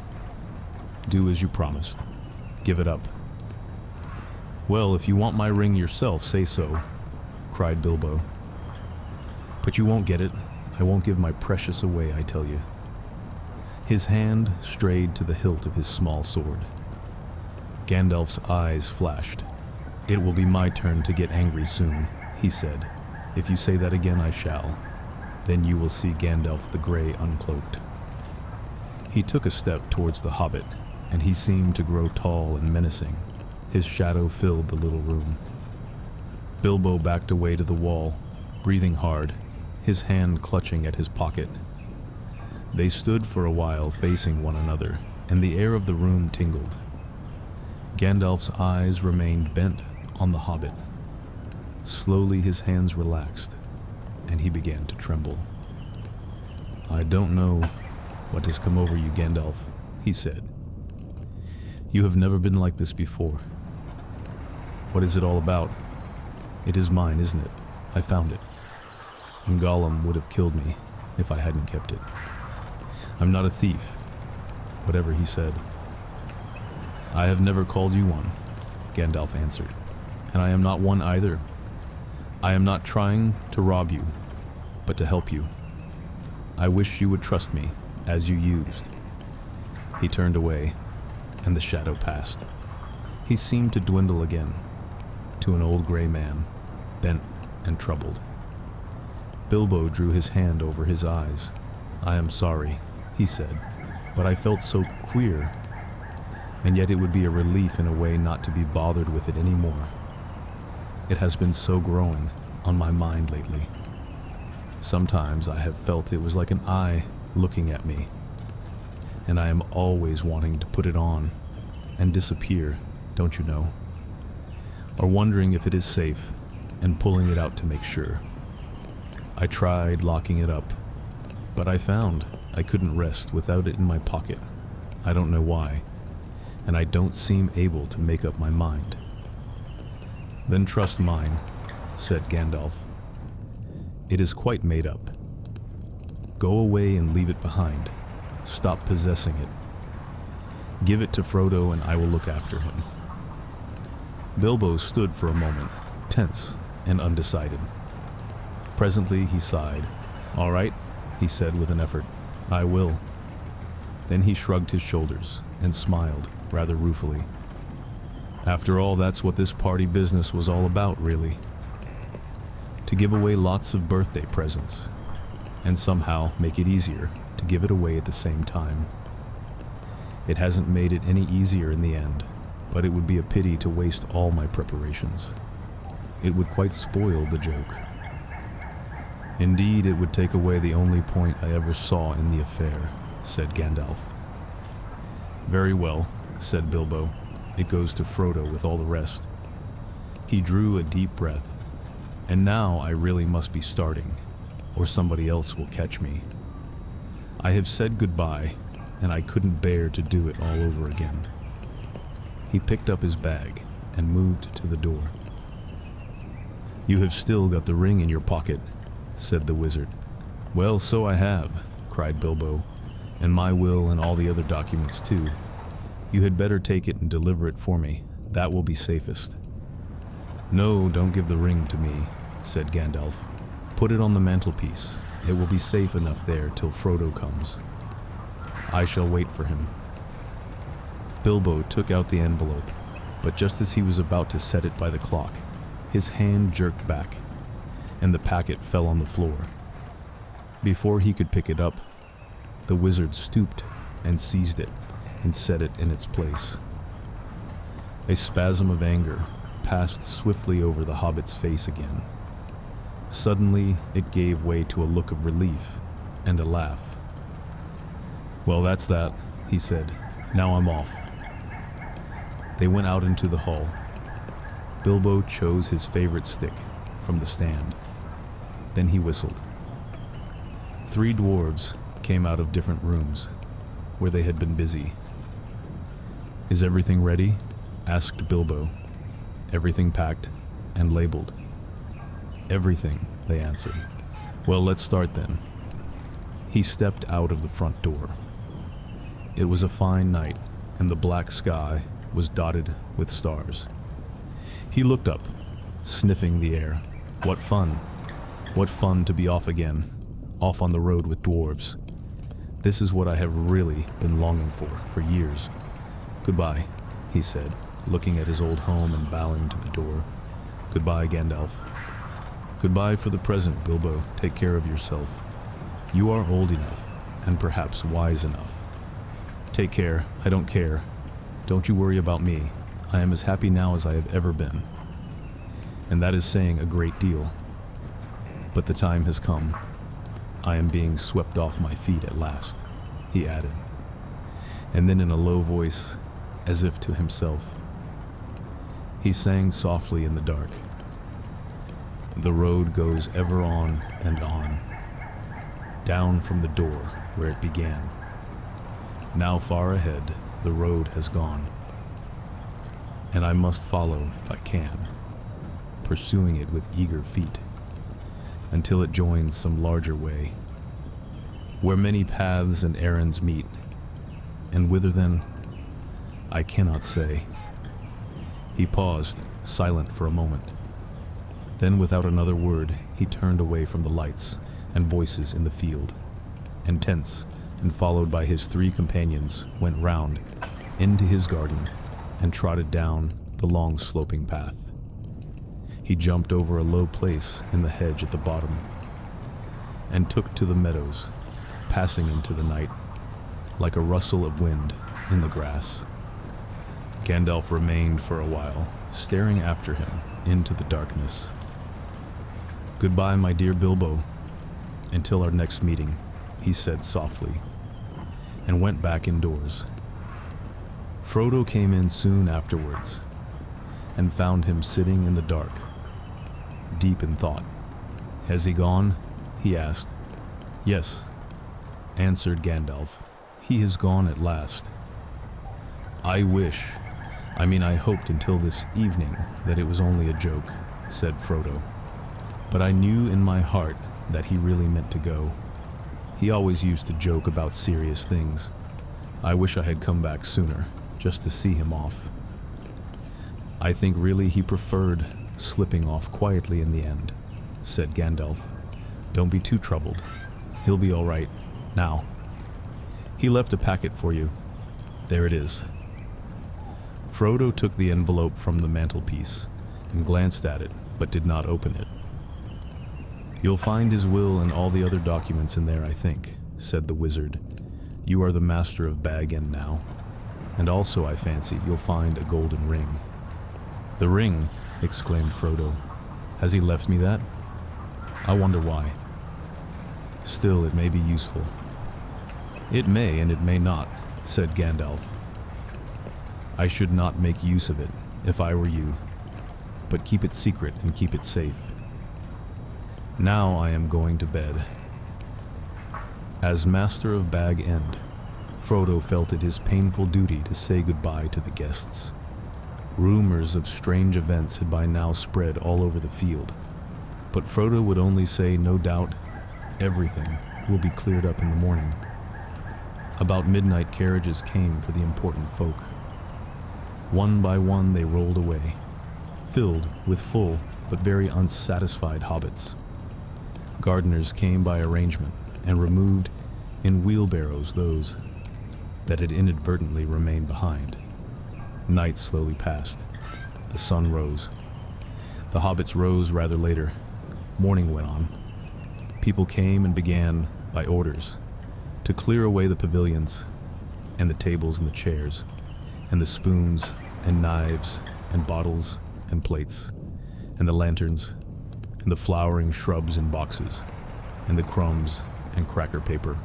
do as you promised. Give it up. Well, if you want my ring yourself, say so, cried Bilbo. But you won't get it. I won't give my precious away, I tell you. His hand strayed to the hilt of his small sword. Gandalf's eyes flashed. It will be my turn to get angry soon, he said. If you say that again, I shall. Then you will see Gandalf the Grey uncloaked. He took a step towards the hobbit, and he seemed to grow tall and menacing. His shadow filled the little room. Bilbo backed away to the wall, breathing hard, his hand clutching at his pocket. They stood for a while facing one another, and the air of the room tingled. Gandalf's eyes remained bent on the hobbit. Slowly his hands relaxed, and he began to tremble. I don't know what has come over you, Gandalf, he said. You have never been like this before. What is it all about? It is mine, isn't it? I found it. And Gollum would have killed me if I hadn't kept it. I'm not a thief, whatever he said. I have never called you one, Gandalf answered, and I am not one either. I am not trying to rob you, but to help you. I wish you would trust me, as you used. He turned away, and the shadow passed. He seemed to dwindle again, to an old gray man, bent and troubled. Bilbo drew his hand over his eyes. I am sorry, he said, but I felt so queer, and yet it would be a relief in a way not to be bothered with it anymore. It has been so growing on my mind lately. Sometimes I have felt it was like an eye looking at me, and I am always wanting to put it on and disappear, don't you know? Or wondering if it is safe and pulling it out to make sure. I tried locking it up, but I found I couldn't rest without it in my pocket. I don't know why, and I don't seem able to make up my mind. Then trust mine, said Gandalf. It is quite made up. Go away and leave it behind. Stop possessing it. Give it to Frodo and I will look after him. Bilbo stood for a moment, tense and undecided. Presently he sighed. "All right," he said with an effort. "I will." Then he shrugged his shoulders and smiled rather ruefully. After all, that's what this party business was all about, really. To give away lots of birthday presents, and somehow make it easier to give it away at the same time. It hasn't made it any easier in the end, but it would be a pity to waste all my preparations. It would quite spoil the joke. "Indeed, it would take away the only point I ever saw in the affair," said Gandalf. "Very well," said Bilbo. "It goes to Frodo with all the rest." He drew a deep breath. "And now I really must be starting, or somebody else will catch me. I have said goodbye, and I couldn't bear to do it all over again." He picked up his bag and moved to the door. "You have still got the ring in your pocket," said the wizard. "Well, so I have," cried Bilbo, "and my will and all the other documents too. You had better take it and deliver it for me. That will be safest." "No, don't give the ring to me," said Gandalf. "Put it on the mantelpiece. It will be safe enough there till Frodo comes. I shall wait for him." Bilbo took out the envelope, but just as he was about to set it by the clock, his hand jerked back, and the packet fell on the floor. Before he could pick it up, the wizard stooped and seized it and set it in its place. A spasm of anger passed swiftly over the hobbit's face again. Suddenly, it gave way to a look of relief and a laugh. "Well, that's that," he said. "Now I'm off." They went out into the hall. Bilbo chose his favorite stick from the stand. Then he whistled. 3 dwarves came out of different rooms, where they had been busy. "Is everything ready?" asked Bilbo. "Everything packed and labeled." "Everything," they answered. "Well, let's start then." He stepped out of the front door. It was a fine night, and the black sky was dotted with stars. He looked up, sniffing the air. What fun! What fun to be off again, off on the road with dwarves. This is what I have really been longing for years. "Goodbye," he said, looking at his old home and bowing to the door. "Goodbye, Gandalf." "Goodbye for the present, Bilbo. Take care of yourself. You are old enough, and perhaps wise enough. Take care, I don't care. Don't you worry about me. I am as happy now as I have ever been. And that is saying a great deal. But the time has come. I am being swept off my feet at last," he added. And then in a low voice, as if to himself, he sang softly in the dark. "The road goes ever on and on, down from the door where it began. Now far ahead the road has gone, and I must follow if I can, pursuing it with eager feet, until it joins some larger way, where many paths and errands meet, and whither then, I cannot say." He paused, silent for a moment. Then without another word, he turned away from the lights and voices in the field, and tense and followed by his 3 companions, went round into his garden and trotted down the long sloping path. He jumped over a low place in the hedge at the bottom and took to the meadows, passing into the night like a rustle of wind in the grass. Gandalf remained for a while, staring after him into the darkness. "Goodbye, my dear Bilbo, until our next meeting," he said softly, and went back indoors. Frodo came in soon afterwards, and found him sitting in the dark, deep in thought. "Has he gone?" he asked. "Yes," answered Gandalf. "He has gone at last. I hoped until this evening that it was only a joke," said Frodo. "But I knew in my heart that he really meant to go. He always used to joke about serious things. I wish I had come back sooner, just to see him off. I think really he preferred slipping off quietly in the end, said Gandalf. Don't be too troubled. He'll be all right. Now. He left a packet for you. There it is. Frodo took the envelope from the mantelpiece and glanced at it, but did not open it. You'll find his will and all the other documents in there, I think, said the wizard. You are the master of Bag End now, and also, I fancy, you'll find a golden ring. The ring, exclaimed Frodo. Has he left me that? I wonder why. Still, it may be useful. It may and it may not, said Gandalf. I should not make use of it, if I were you, but keep it secret and keep it safe. Now I am going to bed. As master of Bag End, Frodo felt it his painful duty to say goodbye to the guests. Rumors of strange events had by now spread all over the field, but Frodo would only say, no doubt, everything will be cleared up in the morning. About midnight, carriages came for the important folk. One by one they rolled away, filled with full but very unsatisfied hobbits. Gardeners came by arrangement and removed in wheelbarrows those that had inadvertently remained behind. Night slowly passed. The sun rose. The hobbits rose rather later. Morning went on. People came and began, by orders, to clear away the pavilions, and the tables and the chairs, and the spoons and knives and bottles and plates, and the lanterns, and the flowering shrubs in boxes, and the crumbs and cracker paper,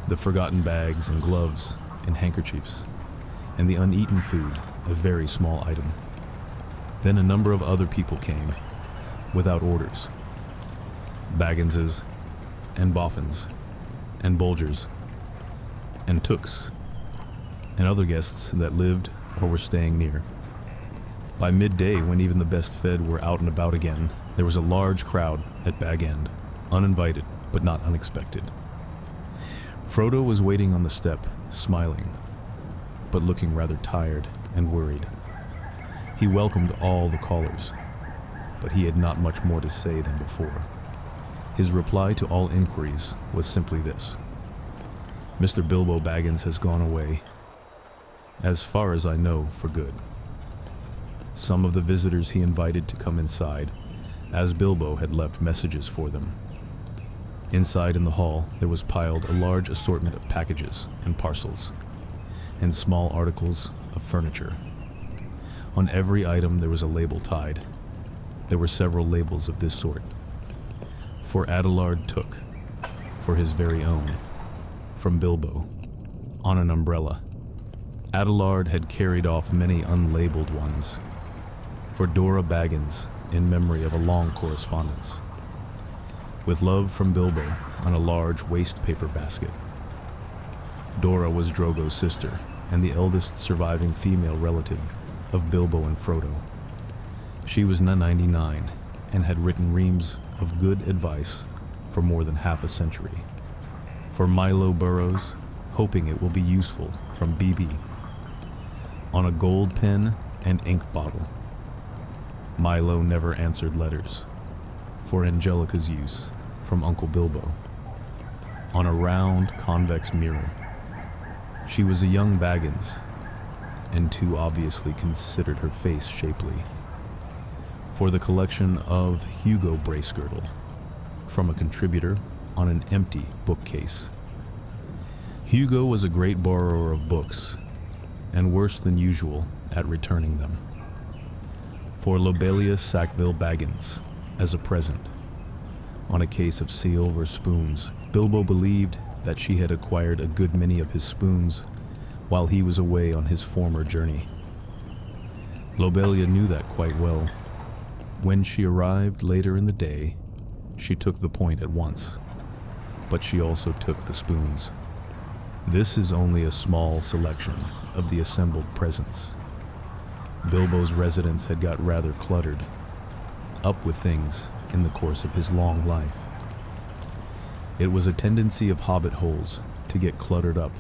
the forgotten bags and gloves and handkerchiefs, and the uneaten food, a very small item. Then a number of other people came, without orders. Bagginses, and Boffins, and Bolgers, and Tooks, and other guests that lived or were staying near. By midday, when even the best fed were out and about again, there was a large crowd at Bag End, uninvited but not unexpected. Frodo was waiting on the step, smiling, but looking rather tired and worried. He welcomed all the callers, but he had not much more to say than before. His reply to all inquiries was simply this: Mr. Bilbo Baggins has gone away, as far as I know, for good. Some of the visitors he invited to come inside, as Bilbo had left messages for them. Inside in the hall, there was piled a large assortment of packages and parcels, and small articles of furniture. On every item there was a label tied. There were several labels of this sort. For Adelard Took, for his very own, from Bilbo, on an umbrella. Adelard had carried off many unlabeled ones. For Dora Baggins, in memory of a long correspondence. With love from Bilbo, on a large waste paper basket. Dora was Drogo's sister, and the eldest surviving female relative of Bilbo and Frodo. She was 99, and had written reams of good advice for more than half a century. For Milo Burrows, hoping it will be useful, from BB. On a gold pen and ink bottle. Milo never answered letters. For Angelica's use, from Uncle Bilbo. On a round, convex mirror. She was a young Baggins, and too obviously considered her face shapely. For the collection of Hugo Bracegirdle, from a contributor on an empty bookcase. Hugo was a great borrower of books, and worse than usual at returning them. For Lobelia Sackville Baggins, as a present. On a case of silver spoons, Bilbo believed that she had acquired a good many of his spoons while he was away on his former journey. Lobelia knew that quite well. When she arrived later in the day, she took the point at once, but she also took the spoons. This is only a small selection of the assembled presents. Bilbo's residence had got rather cluttered, up with things in the course of his long life. It was a tendency of hobbit holes to get cluttered up,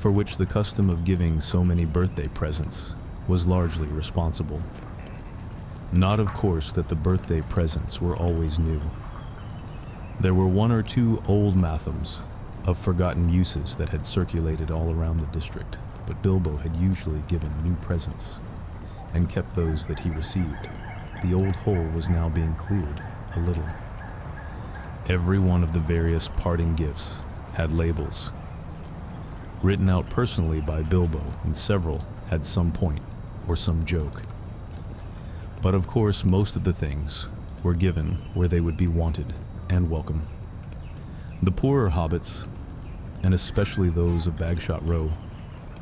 for which the custom of giving so many birthday presents was largely responsible. Not, of course, that the birthday presents were always new. There were one or two old mathams of forgotten uses that had circulated all around the district, but Bilbo had usually given new presents and kept those that he received. The old hole was now being cleared a little. Every one of the various parting gifts had labels, written out personally by Bilbo, and several had some point or some joke. But of course, most of the things were given where they would be wanted and welcome. The poorer hobbits, and especially those of Bagshot Row,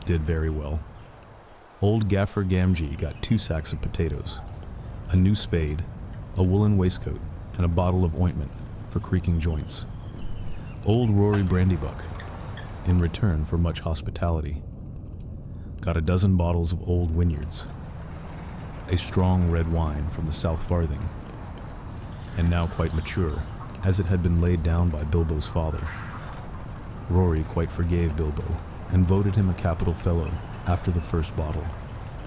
did very well. Old Gaffer Gamgee got 2 sacks of potatoes, a new spade, a woolen waistcoat, and a bottle of ointment for creaking joints. Old Rory Brandybuck, in return for much hospitality, got a dozen bottles of old Wynyards, a strong red wine from the South Farthing, and now quite mature, as it had been laid down by Bilbo's father. Rory quite forgave Bilbo, and voted him a capital fellow after the first bottle.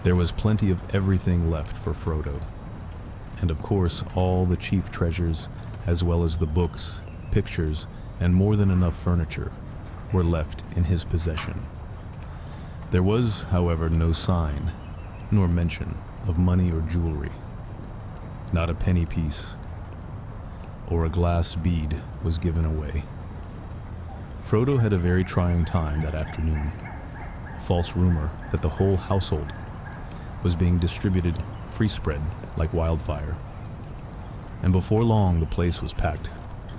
There was plenty of everything left for Frodo, and of course all the chief treasures, as well as the books, pictures, and more than enough furniture, were left in his possession. There was, however, no sign, nor mention of money or jewelry. Not a penny piece or a glass bead was given away. Frodo had a very trying time that afternoon. False rumor that the whole household was being distributed free spread like wildfire. And before long the place was packed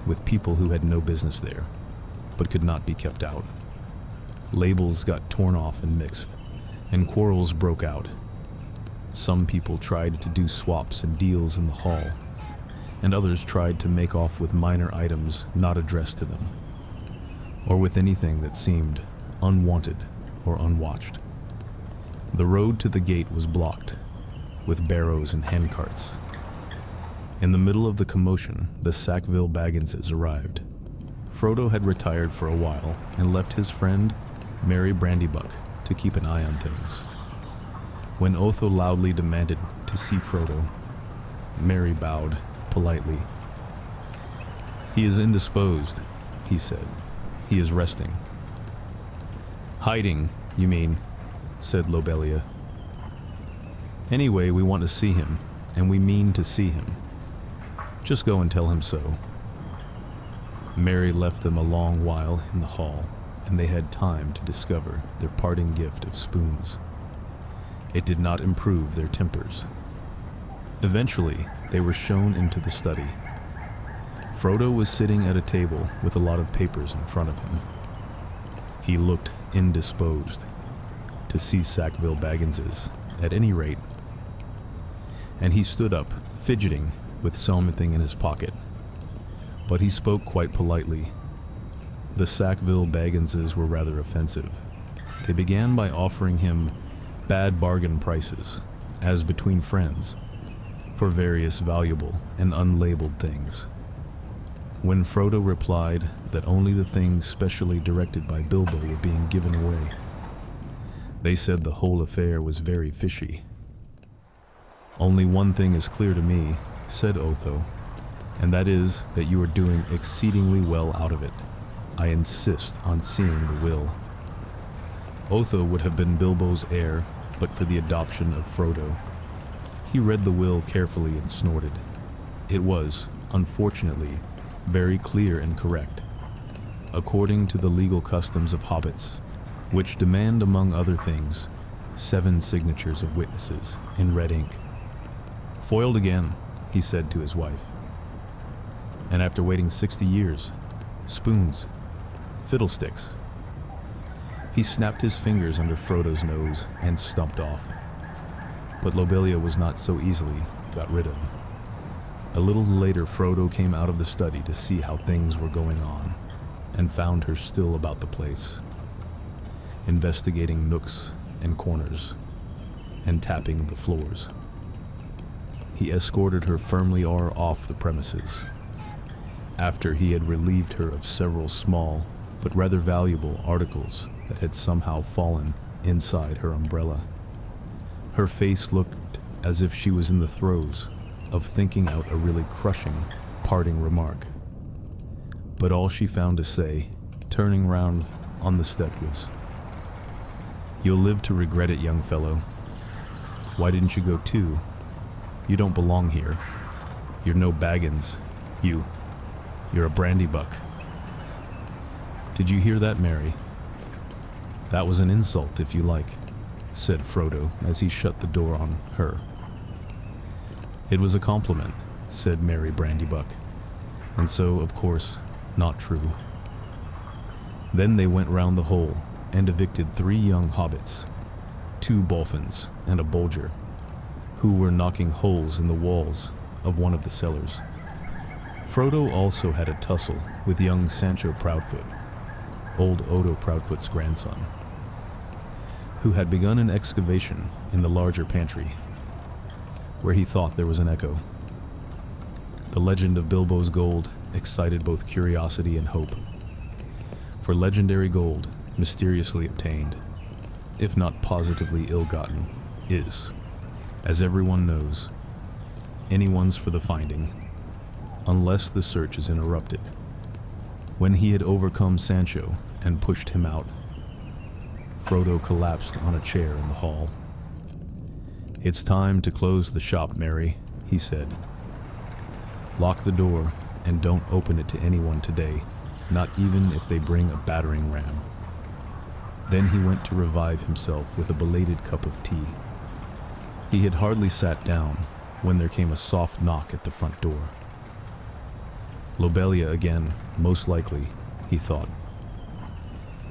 with people who had no business there, but could not be kept out. Labels got torn off and mixed, and quarrels broke out. Some people tried to do swaps and deals in the hall, and others tried to make off with minor items not addressed to them, or with anything that seemed unwanted or unwatched. The road to the gate was blocked with barrows and handcarts. In the middle of the commotion, the Sackville Bagginses arrived. Frodo had retired for a while and left his friend, Merry Brandybuck, to keep an eye on things. When Otho loudly demanded to see Frodo, Merry bowed politely. "He is indisposed," he said. "He is resting." "Hiding, you mean," said Lobelia. "Anyway, we want to see him, and we mean to see him. Just go and tell him so." Merry left them a long while in the hall, and they had time to discover their parting gift of spoons. It did not improve their tempers. Eventually, they were shown into the study. Frodo was sitting at a table with a lot of papers in front of him. He looked indisposed to see Sackville Bagginses, at any rate, and he stood up, fidgeting with something in his pocket. But he spoke quite politely. The Sackville Bagginses were rather offensive. They began by offering him bad bargain prices, as between friends, for various valuable and unlabeled things. When Frodo replied that only the things specially directed by Bilbo were being given away, they said the whole affair was very fishy. "Only one thing is clear to me," said Otho, "and that is that you are doing exceedingly well out of it. I insist on seeing the will." Otho would have been Bilbo's heir but for the adoption of Frodo. He read the will carefully and snorted. It was, unfortunately, very clear and correct, according to the legal customs of hobbits, which demand, among other things, 7 signatures of witnesses in red ink. "Foiled again," he said to his wife. "And after waiting 60 years. Spoons. Fiddlesticks." He snapped his fingers under Frodo's nose and stumped off. But Lobelia was not so easily got rid of. A little later, Frodo came out of the study to see how things were going on, and found her still about the place, investigating nooks and corners, and tapping the floors. He escorted her firmly off the premises, after he had relieved her of several small but rather valuable articles that had somehow fallen inside her umbrella. Her face looked as if she was in the throes of thinking out a really crushing, parting remark. But all she found to say, turning round on the step, was, "You'll live to regret it, young fellow. Why didn't you go too? You don't belong here. You're no Baggins. You're a brandy buck." "Did you hear that, Mary? That was an insult, if you like," said Frodo as he shut the door on her. "It was a compliment," said Mary Brandybuck, "and so, of course, not true." Then they went round the hole and evicted 3 young hobbits, 2 Bolfins and a Bolger, who were knocking holes in the walls of one of the cellars. Frodo also had a tussle with young Sancho Proudfoot, old Odo Proudfoot's grandson, who had begun an excavation in the larger pantry, where he thought there was an echo. The legend of Bilbo's gold excited both curiosity and hope. For legendary gold, mysteriously obtained, if not positively ill-gotten, is, as everyone knows, anyone's for the finding, unless the search is interrupted. When he had overcome Sancho and pushed him out, Frodo collapsed on a chair in the hall. "It's time to close the shop, Mary," he said. "Lock the door and don't open it to anyone today, not even if they bring a battering ram." Then he went to revive himself with a belated cup of tea. He had hardly sat down when there came a soft knock at the front door. Lobelia again, most likely, he thought.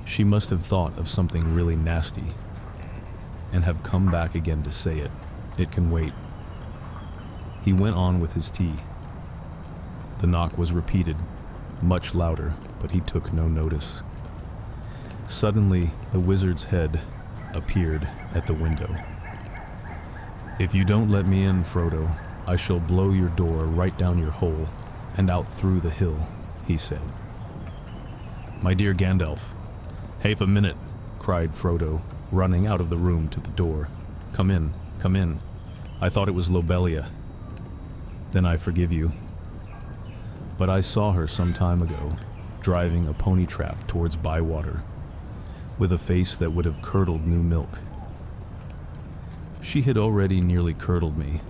She must have thought of something really nasty and have come back again to say it. It can wait. He went on with his tea. The knock was repeated, much louder, but he took no notice. Suddenly, the wizard's head appeared at the window. "If you don't let me in, Frodo, I shall blow your door right down your hole and out through the hill," he said. "My dear Gandalf." "Half a minute," cried Frodo, running out of the room to the door. Come in. I thought it was Lobelia." "Then I forgive you. But I saw her some time ago, driving a pony trap towards Bywater, with a face that would have curdled new milk. She had already nearly curdled me.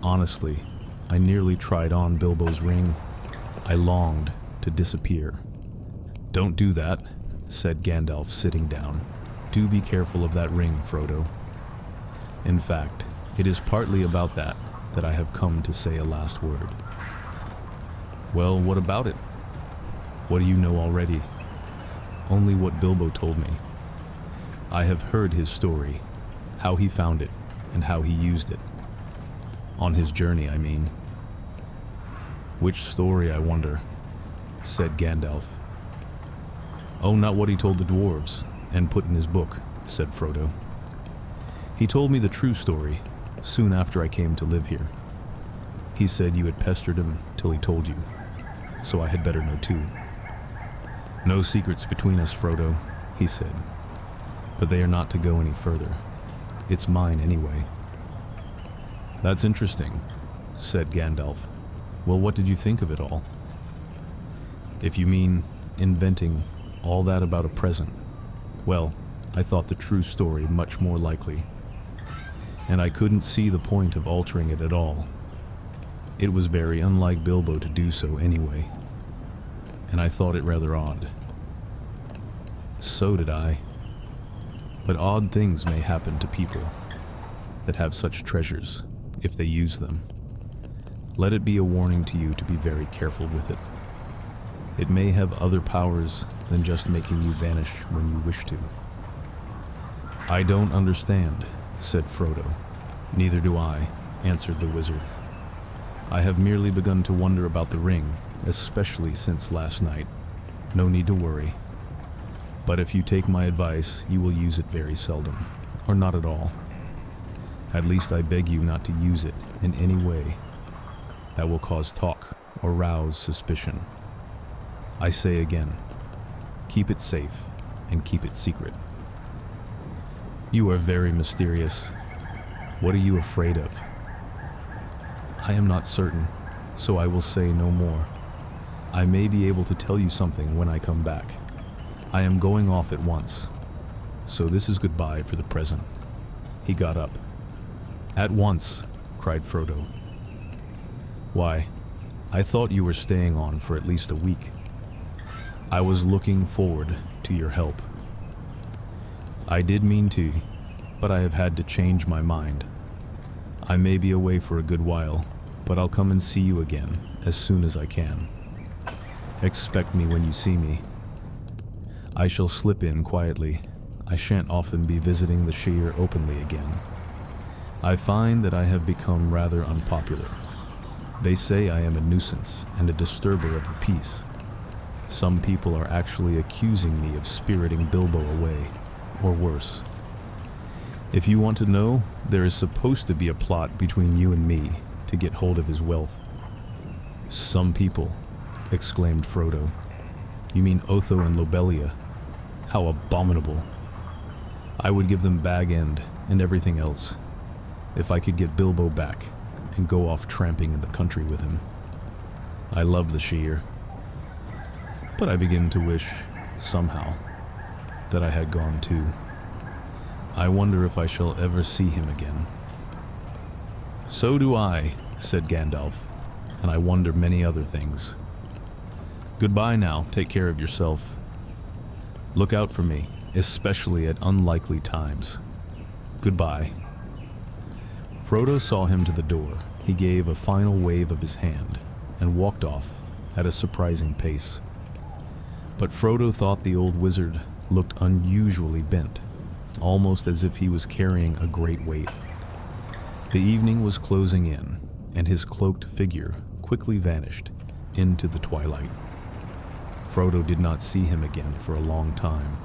Honestly, I nearly tried on Bilbo's ring. I longed to disappear." "Don't do that," said Gandalf, sitting down. "Do be careful of that ring, Frodo. In fact, it is partly about that I have come to say a last word." "Well, what about it? What do you know already?" "Only what Bilbo told me. I have heard his story, how he found it, and how he used it. On his journey, I mean." "Which story, I wonder?" said Gandalf. "Oh, not what he told the dwarves and put in his book," said Frodo. "He told me the true story soon after I came to live here. He said you had pestered him till he told you, so I had better know too. 'No secrets between us, Frodo,' he said, 'but they are not to go any further. It's mine anyway.'" "That's interesting," said Gandalf. "Well, what did you think of it all?" "If you mean inventing all that about a present, well, I thought the true story much more likely, and I couldn't see the point of altering it at all. It was very unlike Bilbo to do so anyway, and I thought it rather odd." "So did I. But odd things may happen to people that have such treasures, if they use them. Let it be a warning to you to be very careful with it. It may have other powers than just making you vanish when you wish to." "I don't understand," said Frodo. "Neither do I," answered the wizard. "I have merely begun to wonder about the ring, especially since last night. No need to worry. But if you take my advice, you will use it very seldom, or not at all. At least I beg you not to use it in any way that will cause talk or rouse suspicion. I say again, keep it safe and keep it secret." "You are very mysterious. What are you afraid of?" I am not certain, so I will say no more. I may be able to tell you something when I come back. I am going off at once, so this is goodbye for the present." He got up. "At once," cried Frodo. "Why, I thought you were staying on for at least a week. I was looking forward to your help. I did mean to, but I have had to change my mind. I may be away for a good while, but I'll come and see you again as soon as I can. Expect me when you see me. I shall slip in quietly. I shan't often be visiting the Shire openly again. I find that I have become rather unpopular. They say I am a nuisance and a disturber of the peace. Some people are actually accusing me of spiriting Bilbo away, or worse. If you want to know, there is supposed to be a plot between you and me to get hold of his wealth." "Some people," exclaimed Frodo. "You mean Otho and Lobelia? How abominable! I would give them Bag End and everything else, if I could get Bilbo back and go off tramping in the country with him. I love the Shire, but I begin to wish, somehow, that I had gone too. I wonder if I shall ever see him again." "So do I," said Gandalf, "and I wonder many other things. Goodbye now, take care of yourself. Look out for me, especially at unlikely times. Goodbye." Frodo saw him to the door. He gave a final wave of his hand and walked off at a surprising pace. But Frodo thought the old wizard looked unusually bent, almost as if he was carrying a great weight. The evening was closing in, and his cloaked figure quickly vanished into the twilight. Frodo did not see him again for a long time.